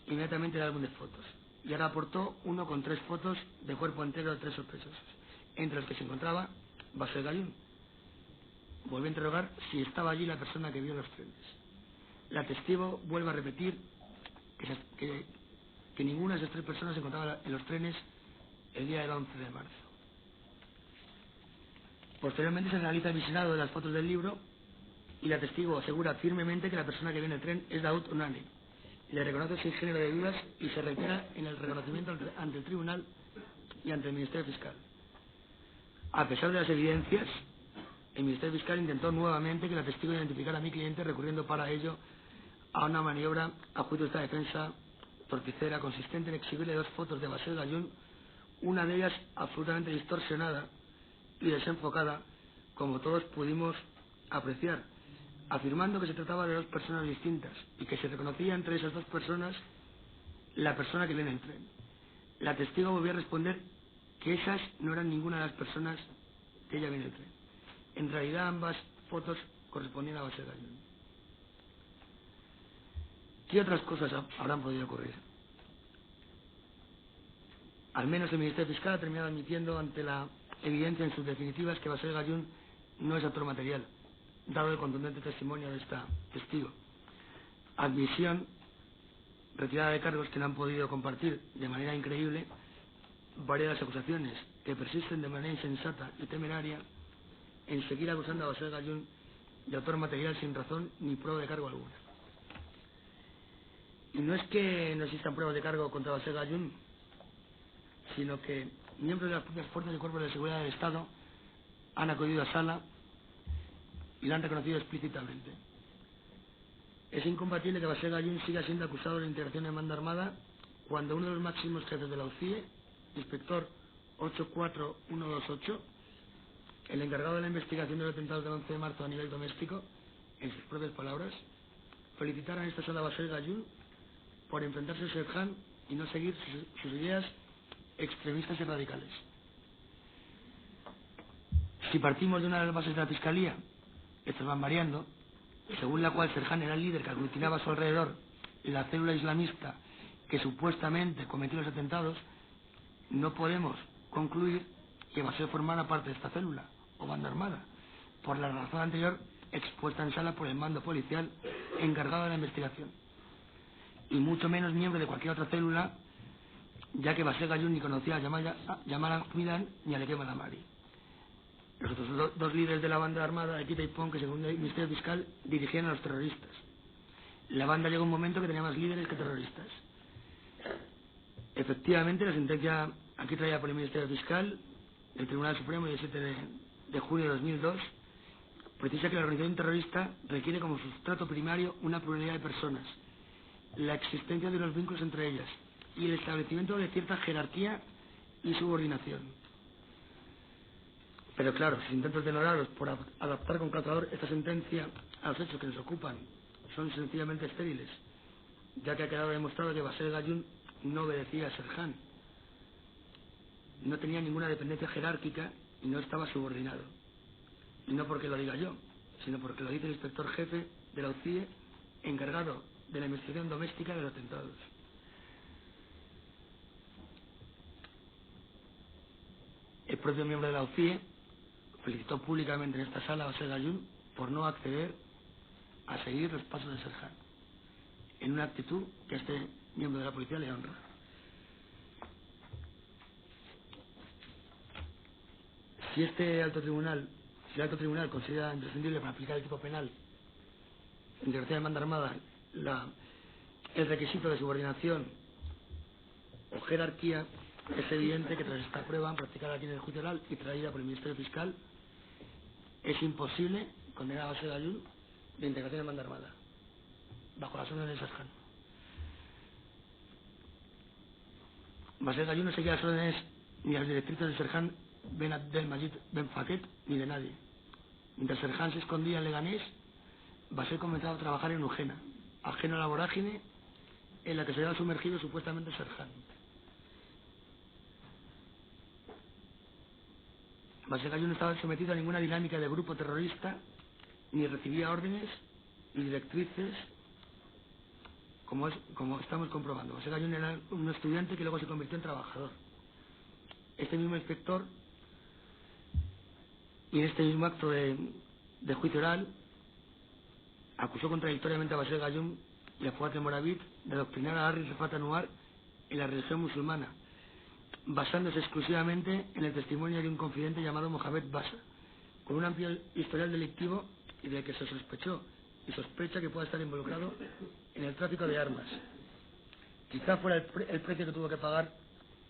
inmediatamente el álbum de fotos y ahora aportó uno con 3 fotos de cuerpo entero de 3 sospechosos, entre los que se encontraba Basel Gallún. Volvió a interrogar si estaba allí la persona que vio los trenes. La testigo vuelve a repetir que ninguna de esas 3 personas se encontraba en los trenes el día del 11 de marzo. Posteriormente se analiza el visionado de las fotos del libro y la testigo asegura firmemente que la persona que viene en el tren es Daoud Unani. Le reconoce sin género de dudas y se reitera en el reconocimiento ante el tribunal y ante el Ministerio Fiscal. A pesar de las evidencias, el Ministerio Fiscal intentó nuevamente que la testigo identificara a mi cliente, recurriendo para ello a una maniobra a juicio de esta defensa torticera, consistente en exhibirle 2 fotos de Basel Gallún, una de ellas absolutamente distorsionada y desenfocada, como todos pudimos apreciar, afirmando que se trataba de dos personas distintas y que se reconocía entre esas dos personas la persona que viene en el tren. La testigo volvió a responder que esas no eran ninguna de las personas que ella viene en el tren. En realidad ambas fotos correspondían a Basel Gallún. ¿Qué otras cosas habrán podido ocurrir? Al menos el Ministerio Fiscal ha terminado admitiendo ante la evidencia en sus definitivas que Basel Gallún no es autor material, dado el contundente testimonio de esta testigo. Admisión, retirada de cargos que no han podido compartir de manera increíble varias de las acusaciones que persisten de manera insensata y temeraria en seguir acusando a Basel Gallún de autor material sin razón ni prueba de cargo alguna. Y no es que no existan pruebas de cargo contra Basel Gallún, sino que miembros de las propias fuerzas y cuerpos de seguridad del Estado han acudido a sala y lo han reconocido explícitamente. Es incompatible que Basel Gallún siga siendo acusado de la integración en banda armada cuando uno de los máximos jefes de la UCIE, inspector 84128, el encargado de la investigación de los atentados del 11 de marzo a nivel doméstico, en sus propias palabras, felicitara en esta sala a Basel Gallún por enfrentarse a Serhan y no seguir sus ideas extremistas y radicales. Si partimos de una de las bases de la Fiscalía, estas van variando, según la cual Serhan era el líder que aglutinaba a su alrededor la célula islamista que supuestamente cometió los atentados, no podemos concluir que Basel formara parte de esta célula o banda armada, por la razón anterior expuesta en sala por el mando policial encargado de la investigación, y mucho menos miembro de cualquier otra célula, ya que Basel Gallún ni conocía a Yamal Milan ni a Lekem Alamari. Los otros dos líderes de la banda armada, Ekita y Pon, que según el Ministerio Fiscal dirigían a los terroristas. La banda llegó un momento que tenía más líderes que terroristas. Efectivamente, la sentencia aquí traída por el Ministerio Fiscal del Tribunal Supremo del 7 de junio de 2002 precisa que la organización terrorista requiere como sustrato primario una pluralidad de personas, la existencia de unos vínculos entre ellas y el establecimiento de cierta jerarquía y subordinación. Pero claro, sus intentos denodados por adaptar con calzador esta sentencia a los hechos que nos ocupan son sencillamente estériles, ya que ha quedado demostrado que Basel Gallún no obedecía a Serhan, no tenía ninguna dependencia jerárquica y no estaba subordinado. Y no porque lo diga yo, sino porque lo dice el inspector jefe de la UCIE encargado de la investigación doméstica de los atentados. El propio miembro de la UCIE felicitó públicamente en esta sala a Basel Gallún por no acceder a seguir los pasos de Serhan, en una actitud que a este miembro de la policía le honra. Si el alto tribunal considera imprescindible para aplicar el tipo penal en integración de banda armada el requisito de subordinación o jerarquía, es evidente que tras esta prueba practicada aquí en el juicio oral y traída por el Ministerio Fiscal, es imposible condenar a Basel Gallún de integración en banda armada, bajo las órdenes de Serhan. Basel Gallún no seguía las órdenes ni las directrices de Serhan Ben Abdelmajid Ben Faket ni de nadie. Mientras Serhan se escondía en Leganés, Basel comenzó a trabajar en Ugena, ajeno a la vorágine en la que se había sumergido supuestamente Serhan. Basel Gallún no estaba sometido a ninguna dinámica de grupo terrorista, ni recibía órdenes ni directrices, como estamos comprobando. Basel Gallún era un estudiante que luego se convirtió en trabajador. Este mismo inspector, y en este mismo acto de juicio oral, acusó contradictoriamente a Basel Gallún y a Fuad Moravit de adoctrinar a Harry Refat Anwar en la religión musulmana, basándose exclusivamente en el testimonio de un confidente llamado Mohamed Basa, con un amplio historial delictivo y del que se sospechó y sospecha que pueda estar involucrado en el tráfico de armas. Quizá fuera el precio que tuvo que pagar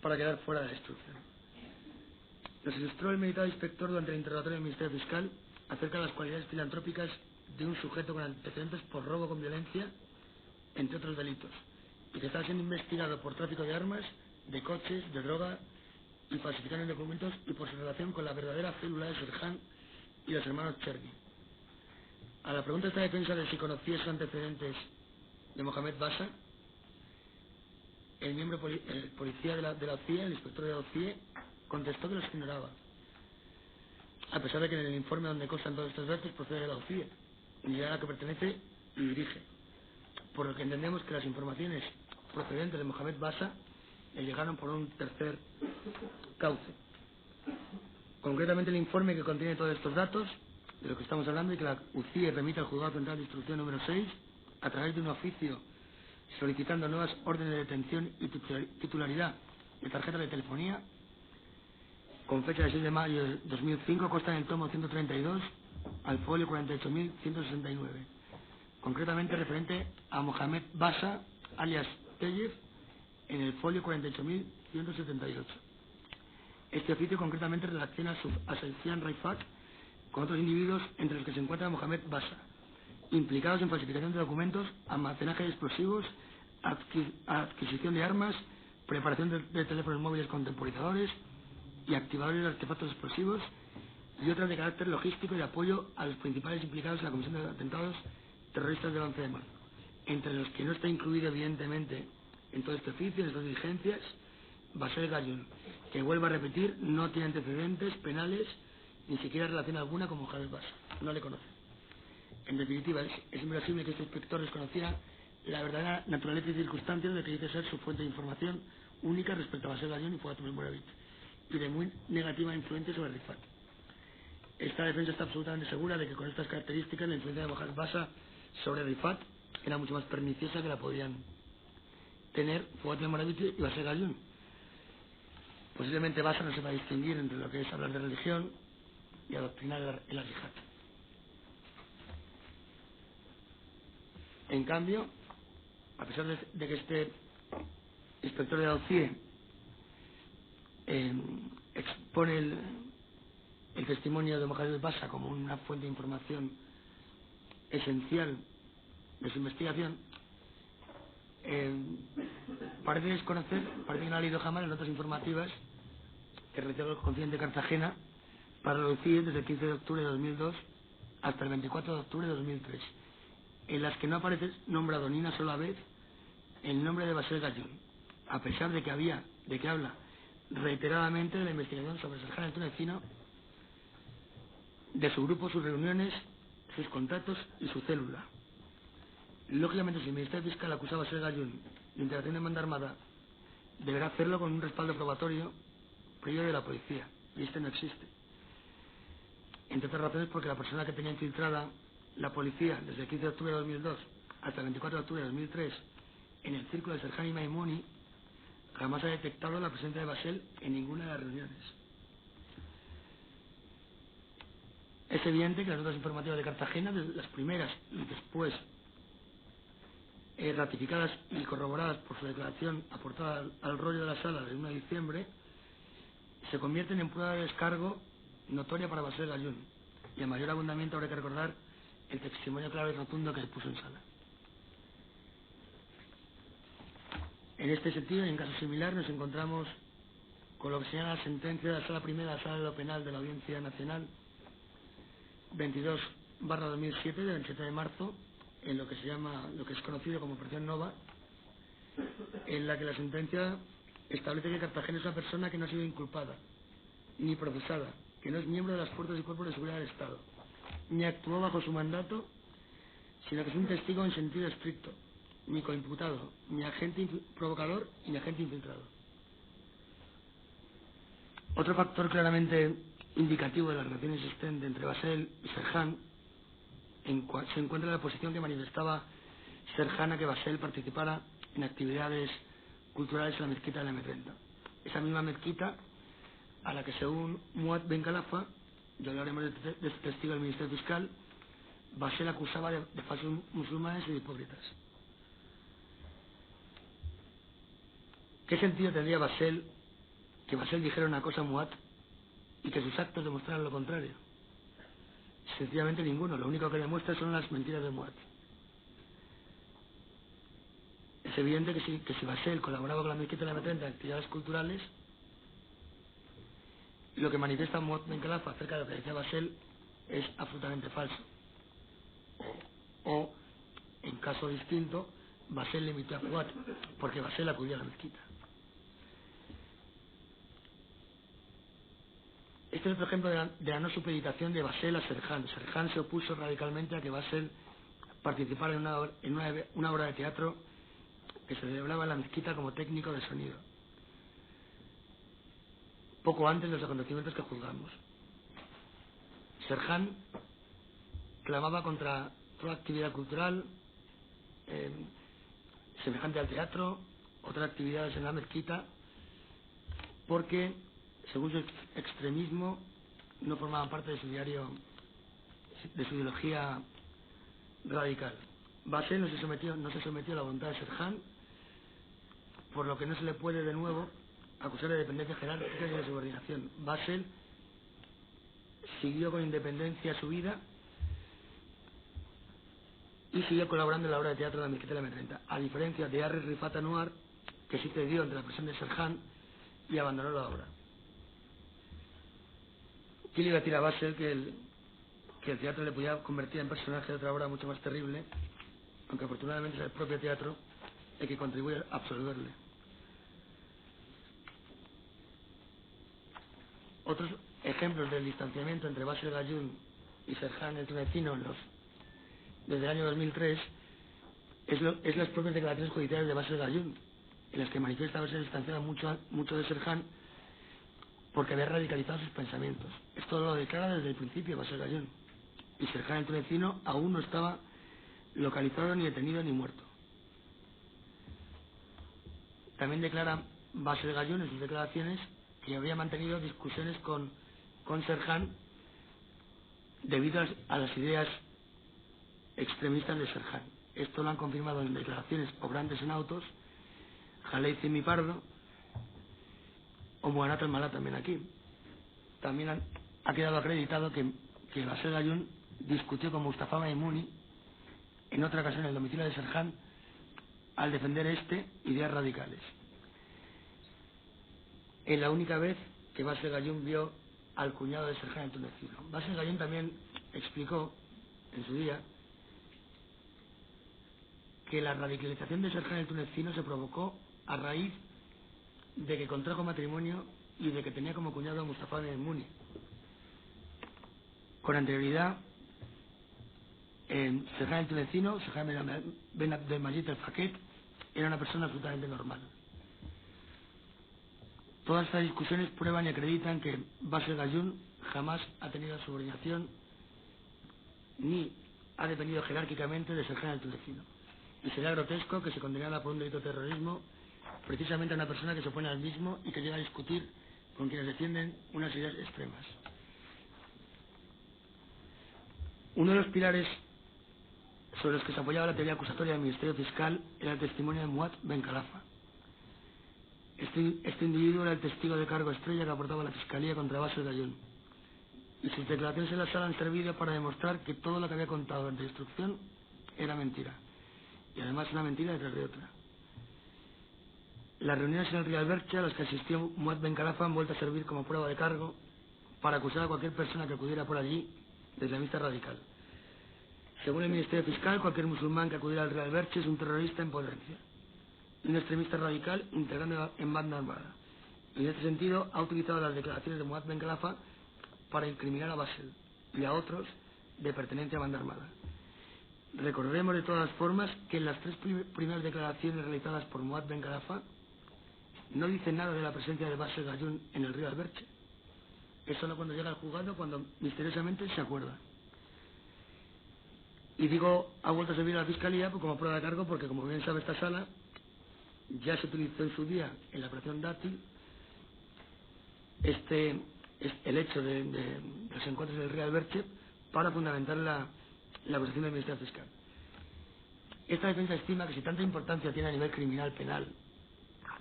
para quedar fuera de la instrucción. Nos ilustró el meditado inspector durante el interrogatorio del Ministerio Fiscal acerca de las cualidades filantrópicas de un sujeto con antecedentes por robo con violencia, entre otros delitos, y que está siendo investigado por tráfico de armas, de coches, de droga y falsificación de documentos, y por su relación con la verdadera célula de Serhan y los hermanos Cherny. A la pregunta de esta defensa de si conocía esos antecedentes de Mohamed Basa, el policía de la OCIE, el inspector de la OCIE, contestó que los ignoraba, a pesar de que en el informe donde constan todos estos datos procede de la OCIE, unidad a la que pertenece y dirige, por lo que entendemos que las informaciones procedentes de Mohamed Basa le llegaron por un tercer cauce. Concretamente el informe que contiene todos estos datos de lo que estamos hablando y que la UCIE remite al Juzgado Central de Instrucción número 6 a través de un oficio solicitando nuevas órdenes de detención y titularidad de tarjeta de telefonía con fecha de 6 de mayo de 2005 consta en el tomo 132 al folio 48.169, concretamente referente a Mohamed Basa alias Tellez en el folio 48.178. Este oficio concretamente relaciona a Saifian Raifat con otros individuos entre los que se encuentra Mohamed Basa, implicados en falsificación de documentos, almacenaje de explosivos, adquisición de armas, preparación de teléfonos móviles con temporizadores y activadores de artefactos explosivos y otras de carácter logístico y de apoyo a los principales implicados en la comisión de atentados terroristas del 11 de marzo, entre los que no está incluido evidentemente en todo este oficio, en estas diligencias, Basel Gayun, que vuelvo a repetir, no tiene antecedentes penales ni siquiera relación alguna con Mohamed Basa, no le conoce. En definitiva, es inverosímil que este inspector desconociera la verdadera naturaleza y circunstancias de que dice ser su fuente de información única respecto a Basel Gayun y Fuad Memoravit, y de muy negativa influencia sobre Rifat. Esta defensa está absolutamente segura de que con estas características la influencia de Mohamed Basa sobre Rifat era mucho más perniciosa que la podían tener Fuad Memoravit y Basel Gayun. Posiblemente Basa no sepa distinguir entre lo que es hablar de religión y adoctrinar el yihad. En cambio, a pesar de que este inspector de la OCIE expone el testimonio de Mohamed Basa como una fuente de información esencial de su investigación, parece desconocer, parece que no ha leído jamás las notas informativas que realizó el Continente de Cartagena para la OCIE desde el 15 de octubre de 2002 hasta el 24 de octubre de 2003, en las que no aparece nombrado ni una sola vez el nombre de Basel Gayun, a pesar de que habla reiteradamente de la investigación sobre Serhan el tunecino, de su grupo, sus reuniones, sus contactos y su célula. Lógicamente, si el Ministerio Fiscal acusa a Basel Gayun de integración en banda armada, deberá hacerlo con un respaldo probatorio previo de la policía, y este no existe. Entre otras razones porque la persona que tenía infiltrada la policía desde el 15 de octubre de 2002 hasta el 24 de octubre de 2003 en el círculo de Serhan y Maimouni jamás ha detectado la presencia de Basel en ninguna de las reuniones. Es evidente que las notas informativas de Cartagena, las primeras y después ratificadas y corroboradas por su declaración aportada al rollo de la sala del 1 de diciembre, se convierten en prueba de descargo notoria para Basel Gayun, y a mayor abundamiento habrá que recordar el testimonio claro y rotundo que se puso en sala. En este sentido, y en caso similar, nos encontramos con lo que señala la sentencia de la Sala Primera de la Sala de lo Penal de la Audiencia Nacional 22/2007 del 27 de marzo, en lo que es conocido como Operación Nova, en la que la sentencia establece que Cartagena es una persona que no ha sido inculpada ni procesada, que no es miembro de las fuerzas y cuerpos de seguridad del Estado, ni actuó bajo su mandato, sino que es un testigo en sentido estricto, ni coimputado, ni agente provocador, ni agente infiltrado. Otro factor claramente indicativo de la relación existente entre Basel y Serhan se encuentra en la posición que manifestaba Serhan a que Basel participara en actividades culturales en la mezquita de la M30. Esa misma mezquita a la que, según Muad Ben Khalifa, ya hablaremos de este testigo del Ministerio Fiscal, Basel acusaba de falsos musulmanes y de hipócritas. ¿Qué sentido tendría que Basel dijera una cosa a Muad y que sus actos demostraran lo contrario? Sencillamente ninguno. Lo único que demuestra son las mentiras de Muad. Es evidente que si Basel colaboraba con la mezquita de la M30 en actividades culturales, lo que manifiesta Muad Ben Khalifa acerca de lo que decía Basel es absolutamente falso. O, en caso distinto, Basel le invitó a jugar, porque Basel acudía a la mezquita. Este es otro ejemplo de la no supeditación de Basel a Serhan. Serhan se opuso radicalmente a que Basel participara en una obra de teatro que se celebraba en la mezquita como técnico de sonido, poco antes de los acontecimientos que juzgamos. Serhan clamaba contra toda actividad cultural semejante al teatro, otras actividades en la mezquita, porque, según su extremismo, no formaban parte de su diario, de su ideología radical. Basel no se sometió a la voluntad de Serhan, por lo que no se le puede de nuevo acusar de dependencia jerárquica y de subordinación. Basel siguió con independencia su vida y siguió colaborando en la obra de teatro de la mezquita de la M30, a diferencia de Arri Rifat Anwar, que sí cedió ante la presión de Serhan y abandonó la obra. ¿Quién le iba a decir a Basel que el teatro le podía convertir en personaje de otra obra mucho más terrible, aunque afortunadamente es el propio teatro el que contribuye a absolverle? Otros ejemplos del distanciamiento entre Basel Gayún y Serhan el tunecino desde el año 2003 es las propias declaraciones judiciales de Basel Gayún, en las que manifiesta haberse distanciado mucho de Serhan porque había radicalizado sus pensamientos. Esto lo declara desde el principio Basel Gayún, y Serhan el tunecino aún no estaba localizado, ni detenido, ni muerto. También declara Basel Gayún en sus declaraciones que había mantenido discusiones con Serhan debido a las ideas extremistas de Serhan. Esto lo han confirmado en declaraciones obrantes en autos Jalei Cimi Pardo o Muanat al-Malá también aquí. También ha quedado acreditado que Basel Gayún discutió con Mustafa Maimouni en otra ocasión en el domicilio de Serhan al defender ideas radicales. Es la única vez que Basel Gayún vio al cuñado de Serhan el tunecino. Basel Gayún también explicó en su día que la radicalización de Serhan el tunecino se provocó a raíz de que contrajo matrimonio y de que tenía como cuñado a Mustafa Maimouni. Con anterioridad, Serhan el tunecino, Serhan Ben Abdelmajid el Faquet, era una persona absolutamente normal. Todas estas discusiones prueban y acreditan que Basel Gayún jamás ha tenido subordinación ni ha dependido jerárquicamente de Serhan el tunecino. Y sería grotesco que se condenara por un delito de terrorismo precisamente a una persona que se opone al mismo y que llega a discutir con quienes defienden unas ideas extremas. Uno de los pilares sobre los que se apoyaba la teoría acusatoria del Ministerio Fiscal era el testimonio de Muad Ben Khalifa. Este individuo era el testigo de cargo estrella que aportaba la Fiscalía contra Basel Gayún, y sus declaraciones en la sala han servido para demostrar que todo lo que había contado durante la instrucción era mentira, y además una mentira detrás de otra. Las reuniones en el Real Berche a las que asistió Muad Ben Khalifa han vuelto a servir como prueba de cargo para acusar a cualquier persona que acudiera por allí de islamista radical. Según el Ministerio Fiscal, cualquier musulmán que acudiera al Real Berche es un terrorista en potencia, un extremista radical integrando en banda armada. Y en este sentido ha utilizado las declaraciones de Muad Ben Khalifa para incriminar a Basel y a otros de pertenencia a banda armada. Recordemos de todas formas que en las tres primeras declaraciones realizadas por Muad Ben Khalifa no dicen nada de la presencia de Basel Gayún en el río Alberche. Es solo cuando llega al juzgado cuando misteriosamente se acuerda. Y digo, ha vuelto a servir a la Fiscalía como prueba de cargo porque, como bien sabe esta sala, ya se utilizó en su día en la operación Dátil el hecho de los encuentros del río Alberche para fundamentar la acusación del Ministerio Fiscal. Esta defensa estima que si tanta importancia tiene a nivel criminal penal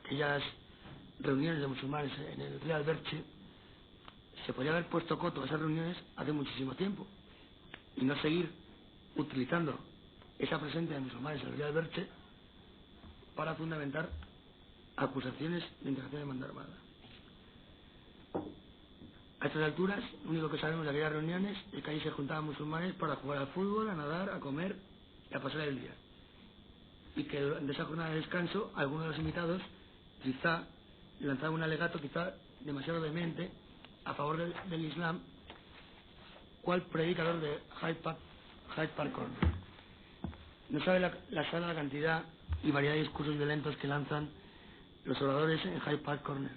aquellas reuniones de musulmanes en el río Alberche, se podría haber puesto coto a esas reuniones hace muchísimo tiempo y no seguir utilizando esa presencia de musulmanes en el río Alberche para fundamentar acusaciones de integración de banda armada. A estas alturas, lo único que sabemos de aquellas reuniones es que allí se juntaban musulmanes para jugar al fútbol, a nadar, a comer y a pasar el día. Y que durante esa jornada de descanso, algunos de los invitados quizá lanzaban un alegato quizá demasiado vehemente a favor del Islam, cual predicador de Hyde Park Corner. No sabe la cantidad y variedad de discursos violentos que lanzan los oradores en Hyde Park Corner.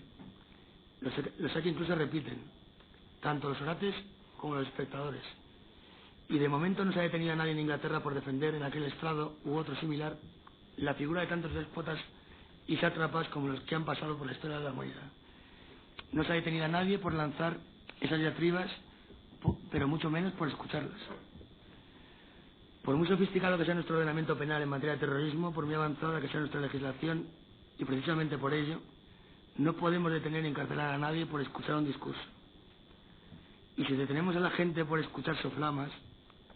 Los hay que incluso repiten, tanto los orates como los espectadores. Y de momento no se ha detenido a nadie en Inglaterra por defender en aquel estrado u otro similar la figura de tantos déspotas y sátrapas como los que han pasado por la historia de la humanidad. No se ha detenido a nadie por lanzar esas diatribas, pero mucho menos por escucharlas. Por muy sofisticado que sea nuestro ordenamiento penal en materia de terrorismo, por muy avanzada que sea nuestra legislación, y precisamente por ello, no podemos detener ni encarcelar a nadie por escuchar un discurso. Y si detenemos a la gente por escuchar soflamas,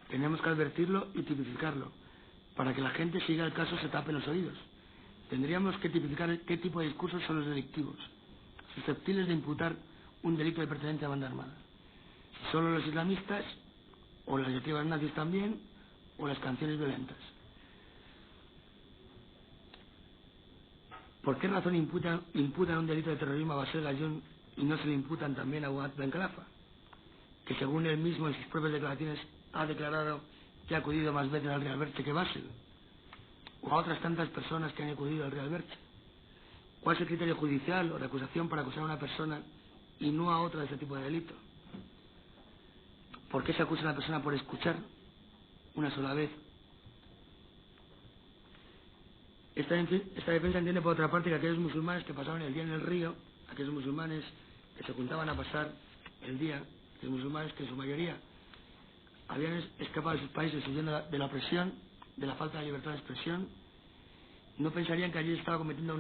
tenemos que advertirlo y tipificarlo. Para que la gente siga el caso se tape los oídos. Tendríamos que tipificar qué tipo de discursos son los delictivos, susceptibles de imputar un delito de pertenencia a banda armada. Si solo los islamistas, o las diatribas nazis también, o las canciones violentas. ¿Por qué razón imputan un delito de terrorismo a Basel Gayún y no se le imputan también a Muad Ben Khalifa, que según él mismo en sus propias declaraciones ha declarado que ha acudido más veces al Real Berche que Basel, o a otras tantas personas que han acudido al Real Berche? ¿Cuál es el criterio judicial o de acusación para acusar a una persona y no a otra de ese tipo de delito? ¿Por qué se acusa a una persona por escuchar una sola vez? Esta defensa entiende por otra parte que aquellos musulmanes que pasaban el día en el río, aquellos musulmanes que se juntaban a pasar el día, aquellos musulmanes que en su mayoría habían escapado de sus países huyendo de la opresión, de la falta de libertad de expresión, no pensarían que allí estaba cometiendo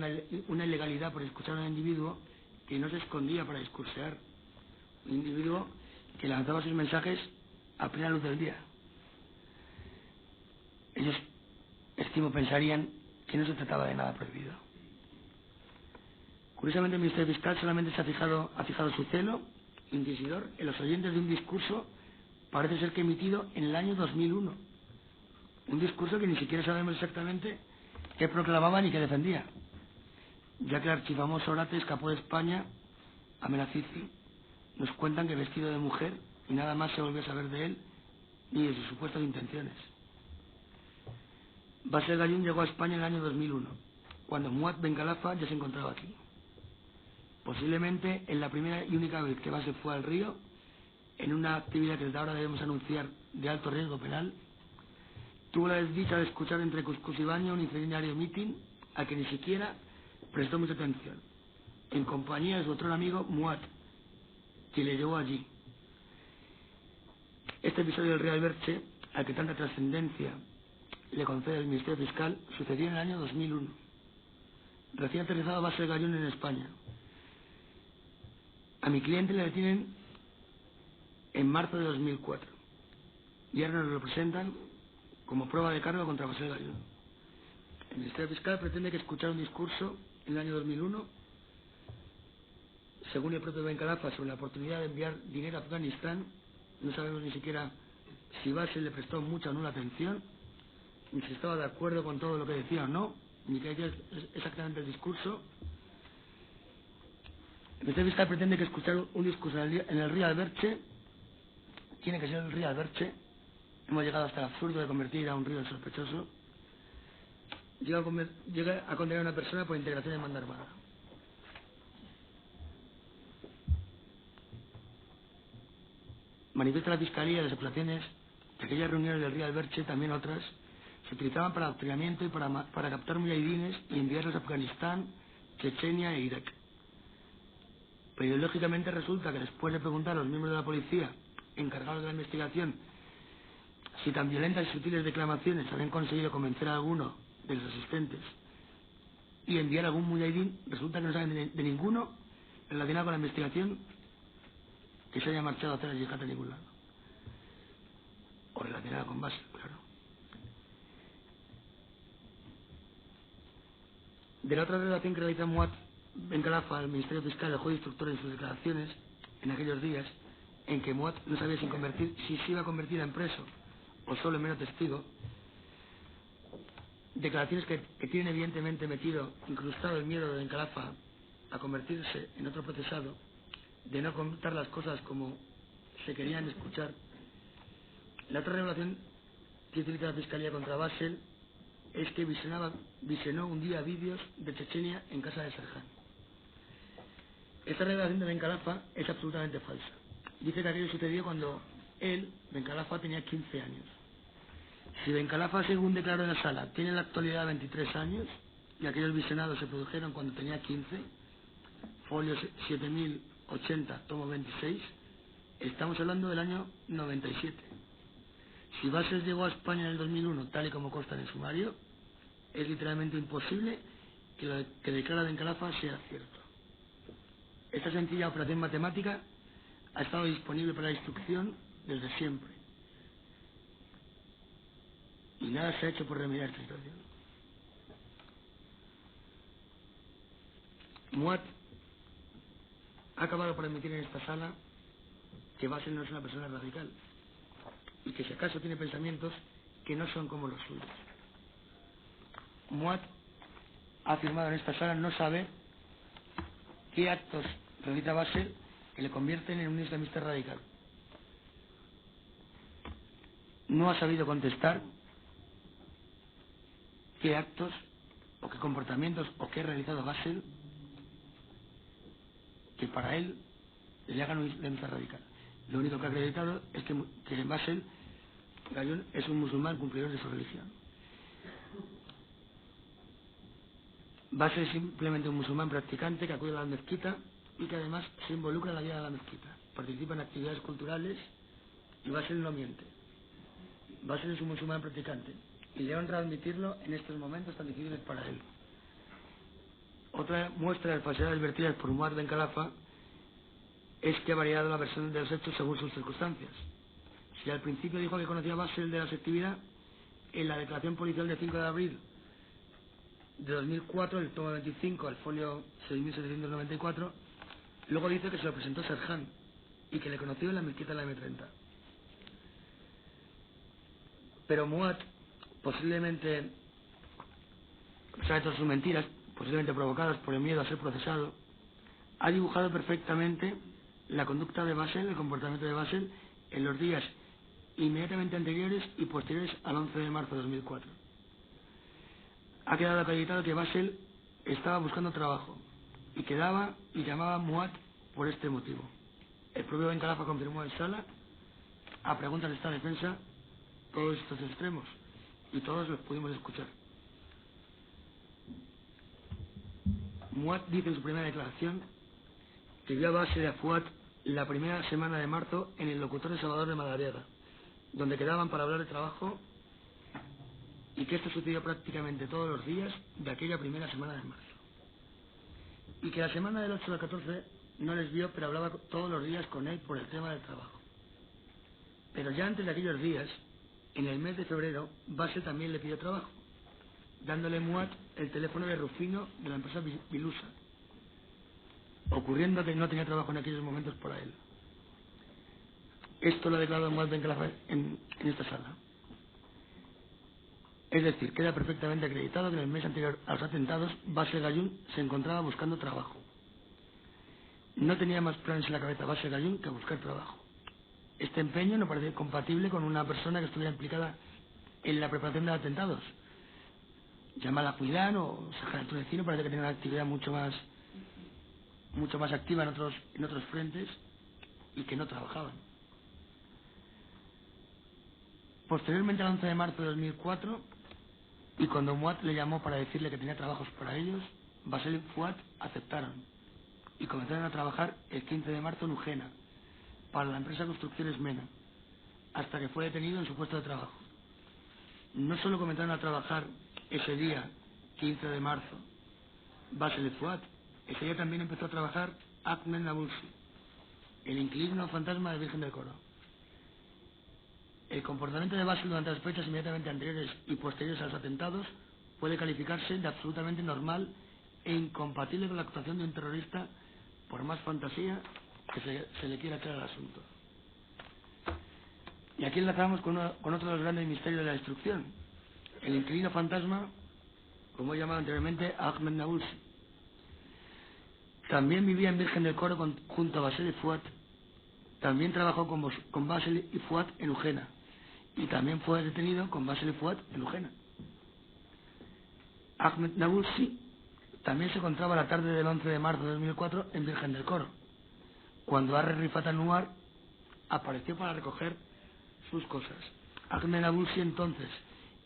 una ilegalidad por escuchar a un individuo que no se escondía para discursear, un individuo que lanzaba sus mensajes a plena luz del día. Ellos, estimo, pensarían que no se trataba de nada prohibido. Curiosamente, el Ministerio Fiscal solamente ha fijado su celo inquisidor en los oyentes de un discurso, parece ser que emitido en el año 2001. Un discurso que ni siquiera sabemos exactamente qué proclamaba ni qué defendía, ya que el archifamoso orate escapó de España a Menacici. Nos cuentan que vestido de mujer, y nada más se volvió a saber de él ni de sus supuestas intenciones. Basel Gayún llegó a España en el año 2001, cuando Muad Ben Khalifa ya se encontraba aquí. Posiblemente en la primera y única vez que Basel fue al río, en una actividad que desde ahora debemos anunciar de alto riesgo penal, tuvo la desdicha de escuchar entre Cuscús y Baño un incendiario mitin al que ni siquiera prestó mucha atención, en compañía de su otro amigo Muad, que le llevó allí. Este episodio del Real Berche, al que tanta trascendencia le concede el Ministerio Fiscal, sucedió en el año 2001. Recién aterrizado Basel Gayún en España. A mi cliente le detienen en marzo de 2004 y ahora nos lo presentan como prueba de cargo contra Basel Gayún. El Ministerio Fiscal pretende que escuchar un discurso en el año 2001, según el propio Ben Khalifa, sobre la oportunidad de enviar dinero a Afganistán. No sabemos ni siquiera si Basel le prestó mucha o nula atención, ni si estaba de acuerdo con todo lo que decía o no, ni qué decía exactamente el discurso. El Ministerio Fiscal pretende que escuchar un discurso en el Real Berche tiene que ser el Real Berche. Hemos llegado hasta el absurdo de convertir a un río en sospechoso. Llega a condenar a una persona por integración en banda armada. Manifiesta la Fiscalía las acusaciones que aquellas reuniones del Real Berche, también otras, se utilizaban para adoctrinamiento y para captar mujahidines y enviarlos a Afganistán, Chechenia e Irak. Pero ideológicamente resulta que después de preguntar a los miembros de la policía encargados de la investigación si tan violentas y sutiles declamaciones habían conseguido convencer a alguno de los asistentes y enviar a algún mujahidín, resulta que no saben de ninguno relacionado con la investigación que se haya marchado a hacer la yihad a ningún lado, o relacionada con Basel, claro. De la otra relación que realiza Muad Ben Khalifa al Ministerio Fiscal, el juez instructor en sus declaraciones en aquellos días, en que Muad no sabía si se iba a convertir en preso o solo en mero testigo, declaraciones que tienen evidentemente metido, incrustado el miedo de Bencalafa a convertirse en otro procesado, de no contar las cosas como se querían escuchar. La otra revelación que utiliza la Fiscalía contra Bassel es que visionó un día vídeos de Chechenia en casa de Serhan. Esta revelación de Bencalafa es absolutamente falsa. Dice que aquello sucedió cuando él, Bencalafa, tenía 15 años. Si Bencalafa, según declaró en la sala, tiene en la actualidad 23 años, y aquellos visionados se produjeron cuando tenía 15, folio 7080, tomo 26, estamos hablando del año 97. Si Bassel llegó a España en el 2001, tal y como consta en el sumario, es literalmente imposible que lo que declara Bencalafa sea cierto. Esta sencilla operación matemática ha estado disponible para la instrucción desde siempre. Y nada se ha hecho por remediar esta situación. Muad ha acabado por admitir en esta sala que Bassel no es una persona radical y que si acaso tiene pensamientos que no son como los suyos. Muad ha afirmado en esta sala no saber qué actos realiza Bassel que le convierten en un islamista radical. No ha sabido contestar qué actos o qué comportamientos o qué ha realizado Bassel que para él le hagan un islamista radical. Lo único que ha acreditado es que Bassel Gayún es un musulmán cumplidor de su religión. Bassel es simplemente un musulmán practicante que acude a la mezquita y que además se involucra en la vida de la mezquita. Participa en actividades culturales y Bassel no miente. Bassel es un musulmán practicante y le honra admitirlo en estos momentos tan difíciles para él. Otra muestra de falsedades vertidas por Muad Bencalafa es que ha variado la versión de los hechos según sus circunstancias. Si al principio dijo que conocía a Bassel de la selectividad, en la declaración policial de 5 de abril de 2004, el tomo 25, al folio 6794, luego dice que se lo presentó Serhan y que le conoció en la mezquita de la M30. Pero Muad, posiblemente, sabe todas sus mentiras, posiblemente provocadas por el miedo a ser procesado, ha dibujado perfectamente la conducta de Bassel, el comportamiento de Bassel, en los días inmediatamente anteriores y posteriores al 11 de marzo de 2004. Ha quedado acreditado que Bassel estaba buscando trabajo y que daba y llamaba a Muad por este motivo. El propio Bencalafa confirmó en sala, a preguntas de esta defensa, todos estos extremos y todos los pudimos escuchar. Muad dice en su primera declaración que vio a Bassel y a Fuad la primera semana de marzo en el locutorio Salvador de Madariaga, donde quedaban para hablar de trabajo, y que esto sucedió prácticamente todos los días de aquella primera semana de marzo. Y que la semana del 8 al 14 no les vio, pero hablaba todos los días con él por el tema del trabajo. Pero ya antes de aquellos días, en el mes de febrero, Bassel también le pidió trabajo, dándole a Muad el teléfono de Rufino de la empresa Bilusa, ocurriendo que no tenía trabajo en aquellos momentos para él. Esto lo ha declarado Muad Bencalafa en esta sala. Es decir, queda perfectamente acreditado que en el mes anterior a los atentados, Bassel Gayún se encontraba buscando trabajo. No tenía más planes en la cabeza Bassel Gayún que buscar trabajo. Este empeño no parece compatible con una persona que estuviera implicada en la preparación de atentados. Yamal Ajuidán o Sajar Tunecino parece que tenía una actividad mucho más activa en otros frentes y que no trabajaban. Posteriormente, al 11 de marzo de 2004, y cuando Muad le llamó para decirle que tenía trabajos para ellos, Bassel y Fuad aceptaron y comenzaron a trabajar el 15 de marzo en Ujena para la empresa Construcciones Mena, hasta que fue detenido en su puesto de trabajo. No solo comenzaron a trabajar ese día, 15 de marzo, Bassel y Fuad, ese día también empezó a trabajar Ahmed Nabulsi, el inquilino fantasma de Virgen del Coro. El comportamiento de Bassel durante las fechas inmediatamente anteriores y posteriores a los atentados puede calificarse de absolutamente normal e incompatible con la actuación de un terrorista, por más fantasía que se le quiera echar al asunto. Y aquí enlazamos con otro de los grandes misterios de la destrucción, el inquilino fantasma, como he llamado anteriormente, Ahmed Nabulsi. También vivía en Virgen del Coro junto a Basel y Fuat. También trabajó con Basel y Fuat en Ugena. Y también fue detenido con Basel y Fuat en Ugena. Ahmed Nabulsi también se encontraba la tarde del 11 de marzo de 2004 en Virgen del Coro, cuando Harry Rifat Anwar apareció para recoger sus cosas. Ahmed Nabulsi entonces,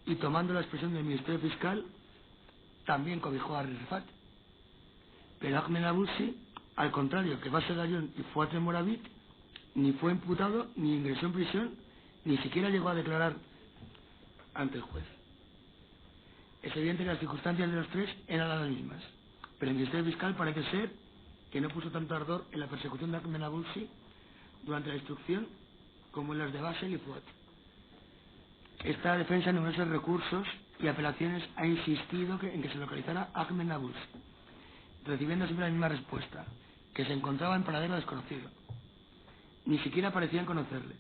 y tomando la expresión del Ministerio Fiscal, también cobijó a Harry Rifat. Pero Ahmed Nabulsi, al contrario que Basel Gayón y Fuat El Moravit, ni fue imputado, ni ingresó en prisión, ni siquiera llegó a declarar ante el juez. Es evidente que las circunstancias de los tres eran las mismas, pero el Ministerio Fiscal parece ser que no puso tanto ardor en la persecución de Ahmed Nabulsi durante la instrucción como en las de Basel y Fuat. Esta defensa en numerosos recursos y apelaciones ha insistido en que se localizara Ahmed Nabulsi, recibiendo siempre la misma respuesta, que se encontraba en paradero desconocido. Ni siquiera parecían conocerle.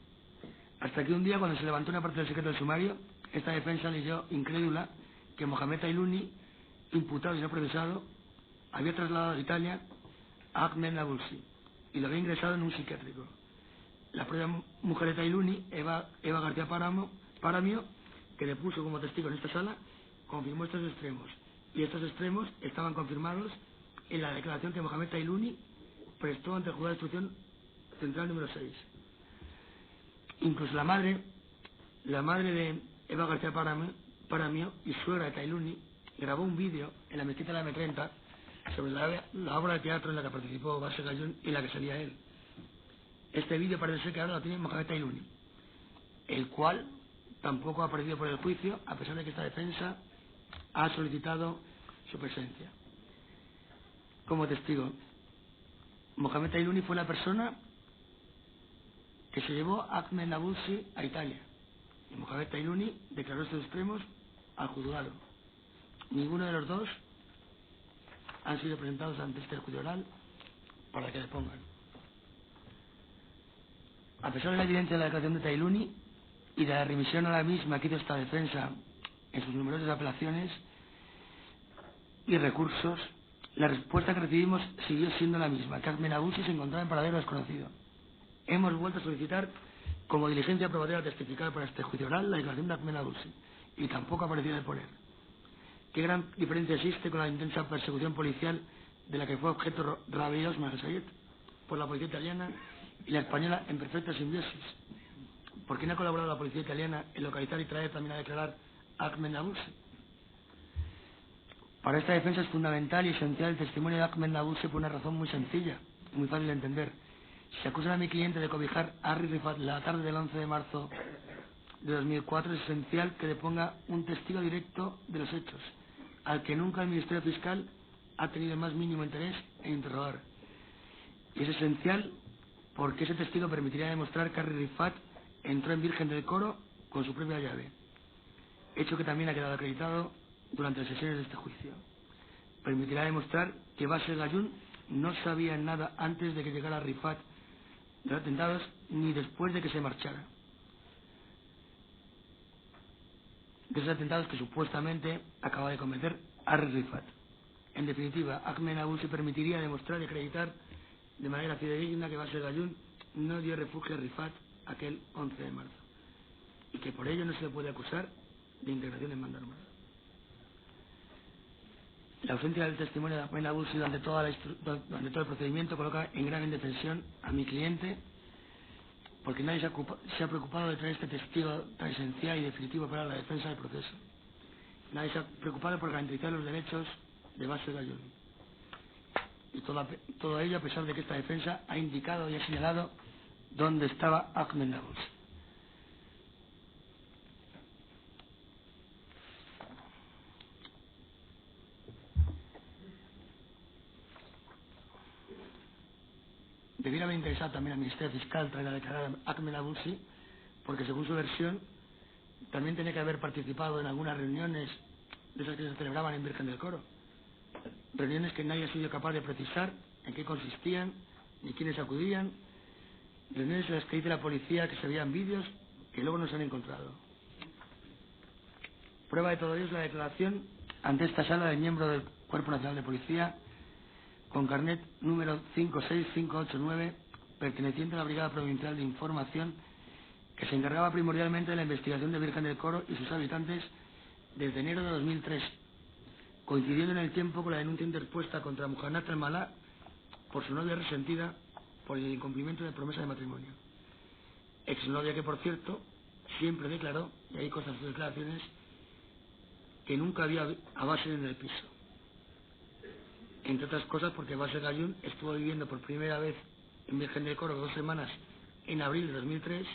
Hasta que un día, cuando se levantó una parte del secreto del sumario, esta defensa leyó incrédula que Mohamed Tailuni, imputado y no procesado, había trasladado a Italia a Ahmed Nabulsi y lo había ingresado en un psiquiátrico. La propia mujer de Tailuni, Eva García Paramio, que le puso como testigo en esta sala, confirmó estos extremos. Y estos extremos estaban confirmados en la declaración que Mohamed Tailuni prestó ante el Juzgado de Instrucción Central número 6. Incluso la madre de Eva García Paramio y suegra de Tailuni grabó un vídeo en la mezquita de la M30 sobre la obra de teatro en la que participó Basel Gayón y en la que salía él. Este vídeo parece ser que ahora lo tiene Mohamed Tailuni, el cual tampoco ha aparecido por el juicio, a pesar de que esta defensa ha solicitado su presencia. Como testigo, Mohamed Tailuni fue la persona que se llevó a Ahmed Nabulsi a Italia. Y Mohamed Tailuni declaró estos extremos al juzgado. Ninguno de los dos han sido presentados ante este juicio oral para que depongan. A pesar de la evidencia de la declaración de Tailuni y de la remisión a la misma que hizo esta defensa en sus numerosas apelaciones y recursos, la respuesta que recibimos siguió siendo la misma, que Ahmed Nabulsi se encontraba en paradero desconocido. Hemos vuelto a solicitar como diligencia probatoria testificar para este juicio oral la declaración de Ahmed Nabulsi y tampoco ha aparecido de poner. ¿Qué gran diferencia existe con la intensa persecución policial de la que fue objeto Rabi Osman Sayed por la policía italiana y la española en perfecta simbiosis? ¿Por qué no ha colaborado la policía italiana en localizar y traer también a declarar a Ahmed Nabulsi? Para esta defensa es fundamental y esencial el testimonio de Ahmed Nabulsi por una razón muy sencilla, muy fácil de entender. Si acusan a mi cliente de cobijar a Harry Rifat la tarde del 11 de marzo de 2004, es esencial que deponga un testigo directo de los hechos, al que nunca el Ministerio Fiscal ha tenido el más mínimo interés en interrogar. Y es esencial porque ese testigo permitiría demostrar que Harry Rifat entró en Virgen del Coro con su propia llave, hecho que también ha quedado acreditado durante las sesiones de este juicio. Permitirá demostrar que Basel Gayón no sabía nada antes de que llegara Rifat de los atentados ni después de que se marchara. De esos atentados que supuestamente acaba de cometer Harry Rifat. En definitiva, Ahmed Nabulsi permitiría demostrar y acreditar de manera fidedigna que Basel Gayón no dio refugio a Rifat aquel 11 de marzo y que por ello no se le puede acusar de integración en banda armada. La ausencia del testimonio de Ahmed Nabulsi durante todo el procedimiento coloca en grave indefensión a mi cliente, porque nadie se ha preocupado de traer este testigo tan esencial y definitivo para la defensa del proceso. Nadie se ha preocupado por garantizar los derechos de Basel Gayón. Y todo ello a pesar de que esta defensa ha indicado y ha señalado dónde estaba Ahmed Nabulsi. Debiera haber interesado también al Ministerio Fiscal traer a declarar a Ahmed Nabulsi, porque según su versión también tenía que haber participado en algunas reuniones de esas que se celebraban en Virgen del Coro. Reuniones que nadie ha sido capaz de precisar en qué consistían, ni quiénes acudían. Reuniones en las que dice la policía que se veían vídeos que luego no se han encontrado. Prueba de todo ello es la declaración ante esta sala del miembro del Cuerpo Nacional de Policía con carnet número 56589, perteneciente a la Brigada Provincial de Información, que se encargaba primordialmente de la investigación de Virgen del Coro y sus habitantes desde enero de 2003, coincidiendo en el tiempo con la denuncia interpuesta contra Muhannad al-Mallah por su novia resentida por el incumplimiento de promesa de matrimonio. Exnovia que, por cierto, siempre declaró, y ahí constan sus declaraciones, que nunca había a Basel en el piso. Entre otras cosas porque Basel Gayún estuvo viviendo por primera vez en Virgen del Coro 2 semanas en abril de 2003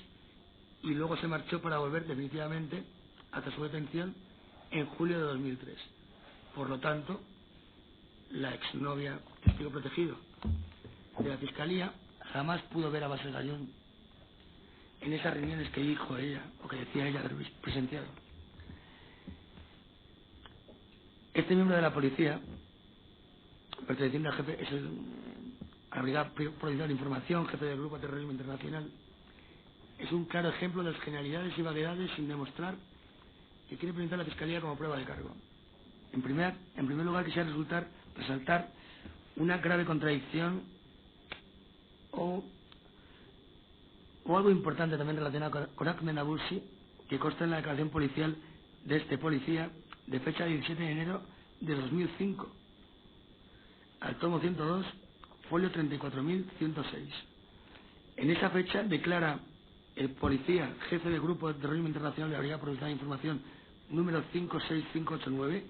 y luego se marchó para volver definitivamente hasta su detención en julio de 2003. Por lo tanto, la exnovia testigo protegido de la Fiscalía jamás pudo ver a Basel Gayún en esas reuniones que dijo ella, o que decía ella haber presenciado. Este miembro de la policía, perteneciente al jefe, es a la Brigada Provincial de Información, jefe del Grupo de Terrorismo Internacional, es un claro ejemplo de las generalidades y vaguedades sin demostrar que quiere presentar la Fiscalía como prueba de cargo. En primer lugar, quisiera resaltar una grave contradicción o algo importante también relacionado con Ahmed Nabulsi, que consta en la declaración policial de este policía de fecha 17 de enero de 2005, al tomo 102, folio 34.106. En esa fecha declara el policía, jefe del Grupo de Terrorismo Internacional de la Brigada Provincial de Información número 56589,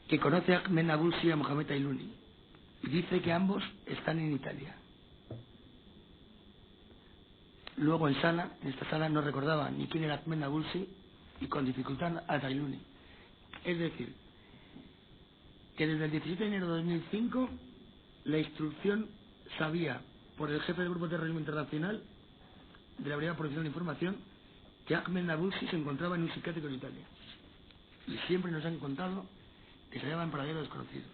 que conoce a Ahmed Nabulsi y a Mohamed Ailuni, y dice que ambos están en Italia. Luego en esta sala no recordaba ni quién era Ahmed Nabulsi y con dificultad a Ailuni. Es decir, que desde el 17 de enero de 2005 la instrucción sabía por el jefe del Grupo de Terrorismo Internacional de la Brigada Provincial de Información que Ahmed Nabulsi se encontraba en un psiquiátrico en Italia. Y siempre nos han contado que se hallaba en paradero desconocido.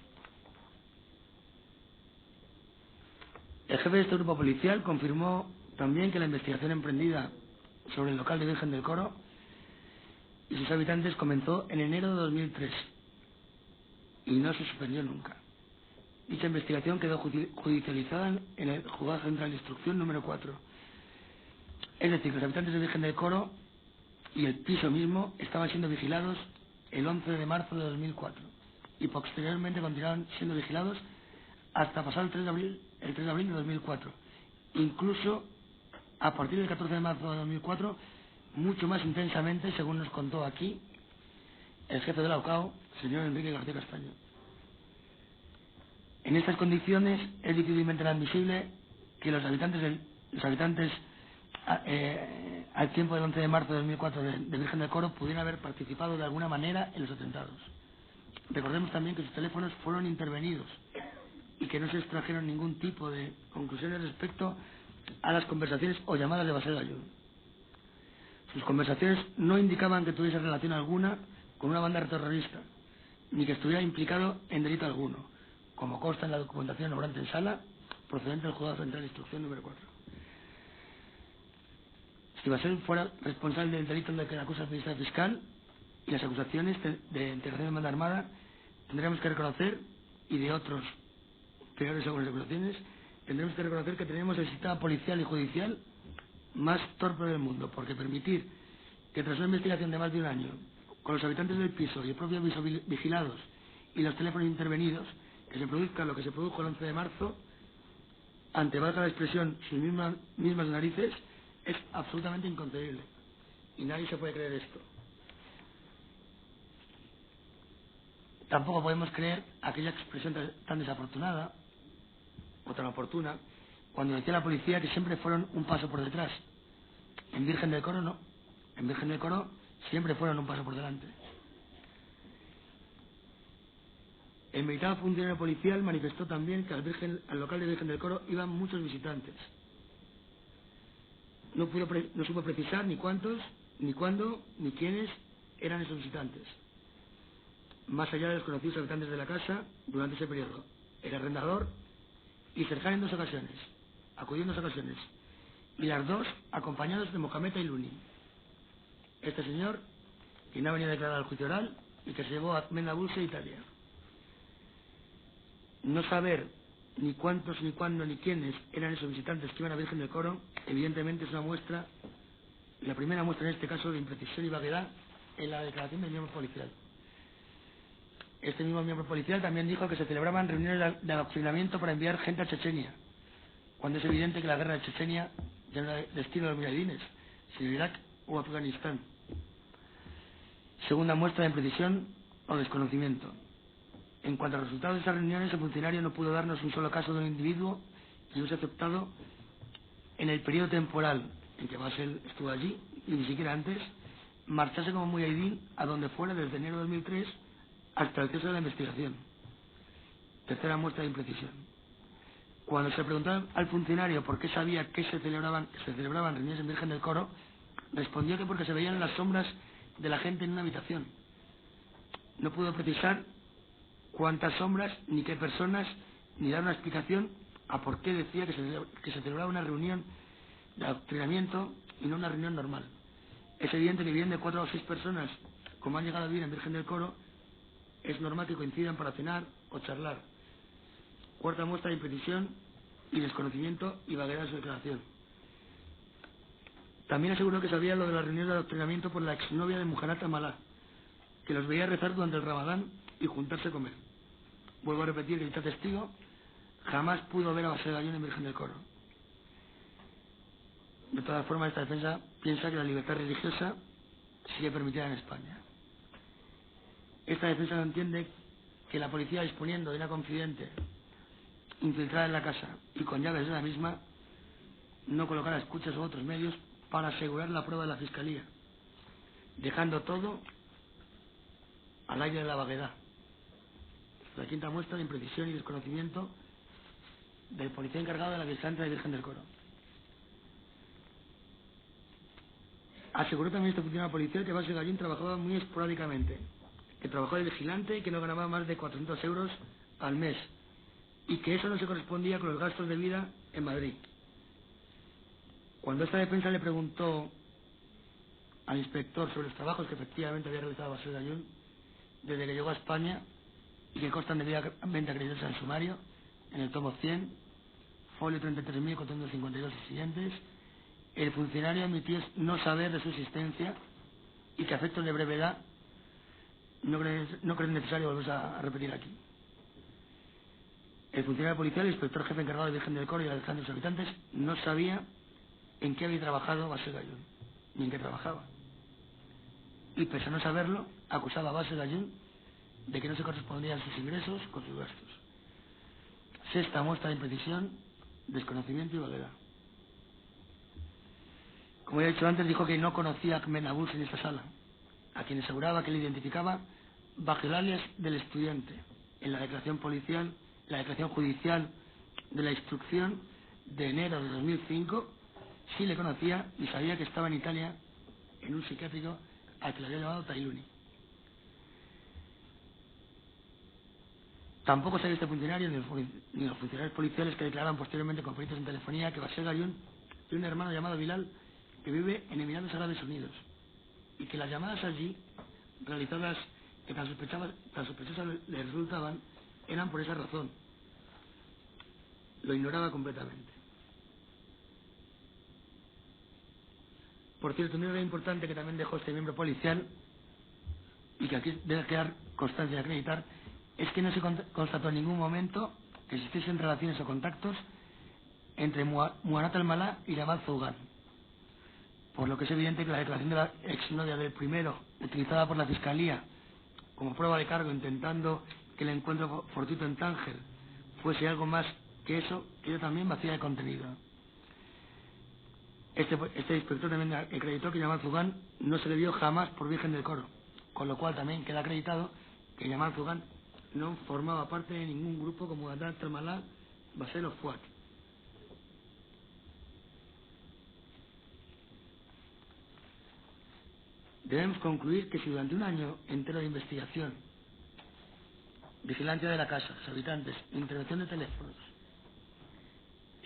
El jefe de este grupo policial confirmó también que la investigación emprendida sobre el local de Virgen del Coro y sus habitantes comenzó en enero de 2003 y no se suspendió nunca. Dicha investigación quedó judicializada en el Juzgado Central de Instrucción número 4. Es decir, que los habitantes de Virgen del Coro y el piso mismo estaban siendo vigilados el 11 de marzo de 2004 y posteriormente continuaron siendo vigilados hasta pasar el 3 de abril de 2004. Incluso a partir del 14 de marzo de 2004, mucho más intensamente, según nos contó aquí el jefe de la OCAO, señor Enrique García Castaño. En estas condiciones es difícilmente admisible que los habitantes al tiempo del 11 de marzo de 2004 de Virgen del Coro pudieran haber participado de alguna manera en los atentados. Recordemos también que sus teléfonos fueron intervenidos y que no se extrajeron ningún tipo de conclusiones respecto a las conversaciones o llamadas de Basel Gayún. Sus conversaciones no indicaban que tuviese relación alguna con una banda terrorista, ni que estuviera implicado en delito alguno, como consta en la documentación obrante en sala, procedente del Juzgado Central de Instrucción número 4. Si Basel fuera responsable del delito del que la acusa el Ministerio Fiscal y las acusaciones de integración de banda armada, tendremos que reconocer, y de otros peores según las acusaciones, tendremos que reconocer que tenemos el sistema policial y judicial más torpe del mundo, porque permitir que tras una investigación de más de un año, con los habitantes del piso y el propio piso vigilados y los teléfonos intervenidos, que se produzca lo que se produjo el 11 de marzo, ante, valga la expresión, sus mismas narices, es absolutamente inconcebible. Y nadie se puede creer esto. Tampoco podemos creer aquella expresión tan desafortunada o tan oportuna cuando decía la policía que siempre fueron un paso por detrás. En Virgen del Coro no. En Virgen del Coro siempre fueron un paso por delante. El militado funcionario policial manifestó también que al local de Virgen del Coro iban muchos visitantes. No supo precisar ni cuántos, ni cuándo, ni quiénes eran esos visitantes. Más allá de los conocidos habitantes de la casa durante ese periodo. El arrendador y Serján acudió en dos ocasiones. y las dos acompañados de Mohamed Ailuni. Este señor, que no ha venido a declarar al juicio oral y que se llevó a Ahmed Nabulsi a Italia. No saber ni cuántos, ni cuándo, ni quiénes eran esos visitantes que iban a Virgen del Coro, evidentemente es una muestra, la primera muestra en este caso, de imprecisión y vaguedad en la declaración del miembro policial. Este mismo miembro policial también dijo que se celebraban reuniones de adoctrinamiento para enviar gente a Chechenia, cuando es evidente que la guerra de Chechenia ya no era destino de los mujahidines, sino Irak o Afganistán. Segunda muestra de imprecisión o desconocimiento. En cuanto a los resultados de esas reuniones, el funcionario no pudo darnos un solo caso de un individuo que hubiese aceptado en el periodo temporal en que Basel estuvo allí, y ni siquiera antes, marcharse como mujahidín a donde fuera desde enero de 2003 hasta el cese de la investigación. Tercera muestra de imprecisión. Cuando se preguntó al funcionario por qué sabía que se celebraban reuniones en Virgen del Coro, respondió que porque se veían las sombras de la gente en una habitación. No pudo precisar cuántas sombras, ni qué personas, ni dar una explicación a por qué decía que se celebraba una reunión de adoctrinamiento y no una reunión normal. Es evidente que bien de 4 o 6 personas, como han llegado a vivir en Virgen del Coro, es normal que coincidan para cenar o charlar. Cuarta muestra de imprecisión y desconocimiento y vaguedad de su declaración. También aseguró que sabía lo de la reunión de adoctrinamiento por la exnovia de Muhammad Malá, que los veía rezar durante el Ramadán y juntarse a comer. Vuelvo a repetir que dicho testigo jamás pudo ver a Basel Gallón en Virgen del Coro. De todas formas, esta defensa piensa que la libertad religiosa sigue permitida en España. Esta defensa no entiende que la policía, disponiendo de una confidente infiltrada en la casa y con llaves de la misma, no colocara escuchas u otros medios para asegurar la prueba de la Fiscalía, dejando todo al aire de la vaguedad. La quinta muestra de imprecisión y desconocimiento del policía encargado de la vigilancia de Virgen del Coro. Aseguró también este funcionario policial que Basel Gallón trabajaba muy esporádicamente, que trabajó de vigilante y que no ganaba más de 400 euros al mes, y que eso no se correspondía con los gastos de vida en Madrid. Cuando esta defensa le preguntó al inspector sobre los trabajos que efectivamente había realizado Basel Gallón desde que llegó a España y que constan debidamente acreditados en el sumario, en el tomo 100, folio 33.452 y siguientes, el funcionario admitió no saber de su existencia y que a efectos de brevedad no cree necesario volver a repetir aquí. El funcionario policial, el inspector jefe encargado de Virgen del Coro y de Alejandro de los habitantes, no sabía en qué había trabajado Basel Gallón, ni en qué trabajaba. Y pese a no saberlo, acusaba a Basel Gallón de que no se correspondían sus ingresos con sus gastos. Sexta muestra de imprecisión, desconocimiento y vaguedad. Como ya he dicho antes, dijo que no conocía a Ahmed Nabulsi en esta sala, a quien aseguraba que le identificaba bajo el alias del estudiante en la declaración policial, la declaración judicial de la instrucción de enero de 2005, sí le conocía y sabía que estaba en Italia en un psiquiátrico al que le había llamado Tailuni. Tampoco sabía este funcionario ni los funcionarios policiales que declararon posteriormente con peritos en telefonía que Basel Gallón tiene un hermano llamado Bilal que vive en Emiratos Árabes Unidos y que las llamadas allí realizadas que tan sospechosas le resultaban eran por esa razón. Lo ignoraba completamente. Por cierto, una idea importante que también dejó este miembro policial y que aquí debe quedar constancia de acreditar es que no se constató en ningún momento que existiesen relaciones o contactos entre Muhammad al-Malá y Jamal Zougan, por lo que es evidente que la declaración de la exnovia del primero, utilizada por la Fiscalía como prueba de cargo intentando que el encuentro fortuito en Tánger fuese algo más que eso, quedó también vacía de contenido. Este inspector también acreditó que Jamal Zougan no se le vio jamás por Virgen del Coro, con lo cual también queda acreditado que Jamal Zougan no formaba parte de ningún grupo como Muhammad al-Malá, Basel o Fuad. Debemos concluir que si durante un año entero de investigación, vigilancia de la casa, los habitantes, intervención de teléfonos,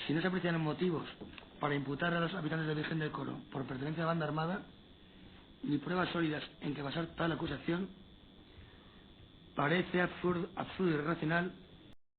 si no se apreciaron motivos para imputar a los habitantes de Virgen del Coro por pertenencia a banda armada, ni pruebas sólidas en que basar tal acusación, parece absurdo y irracional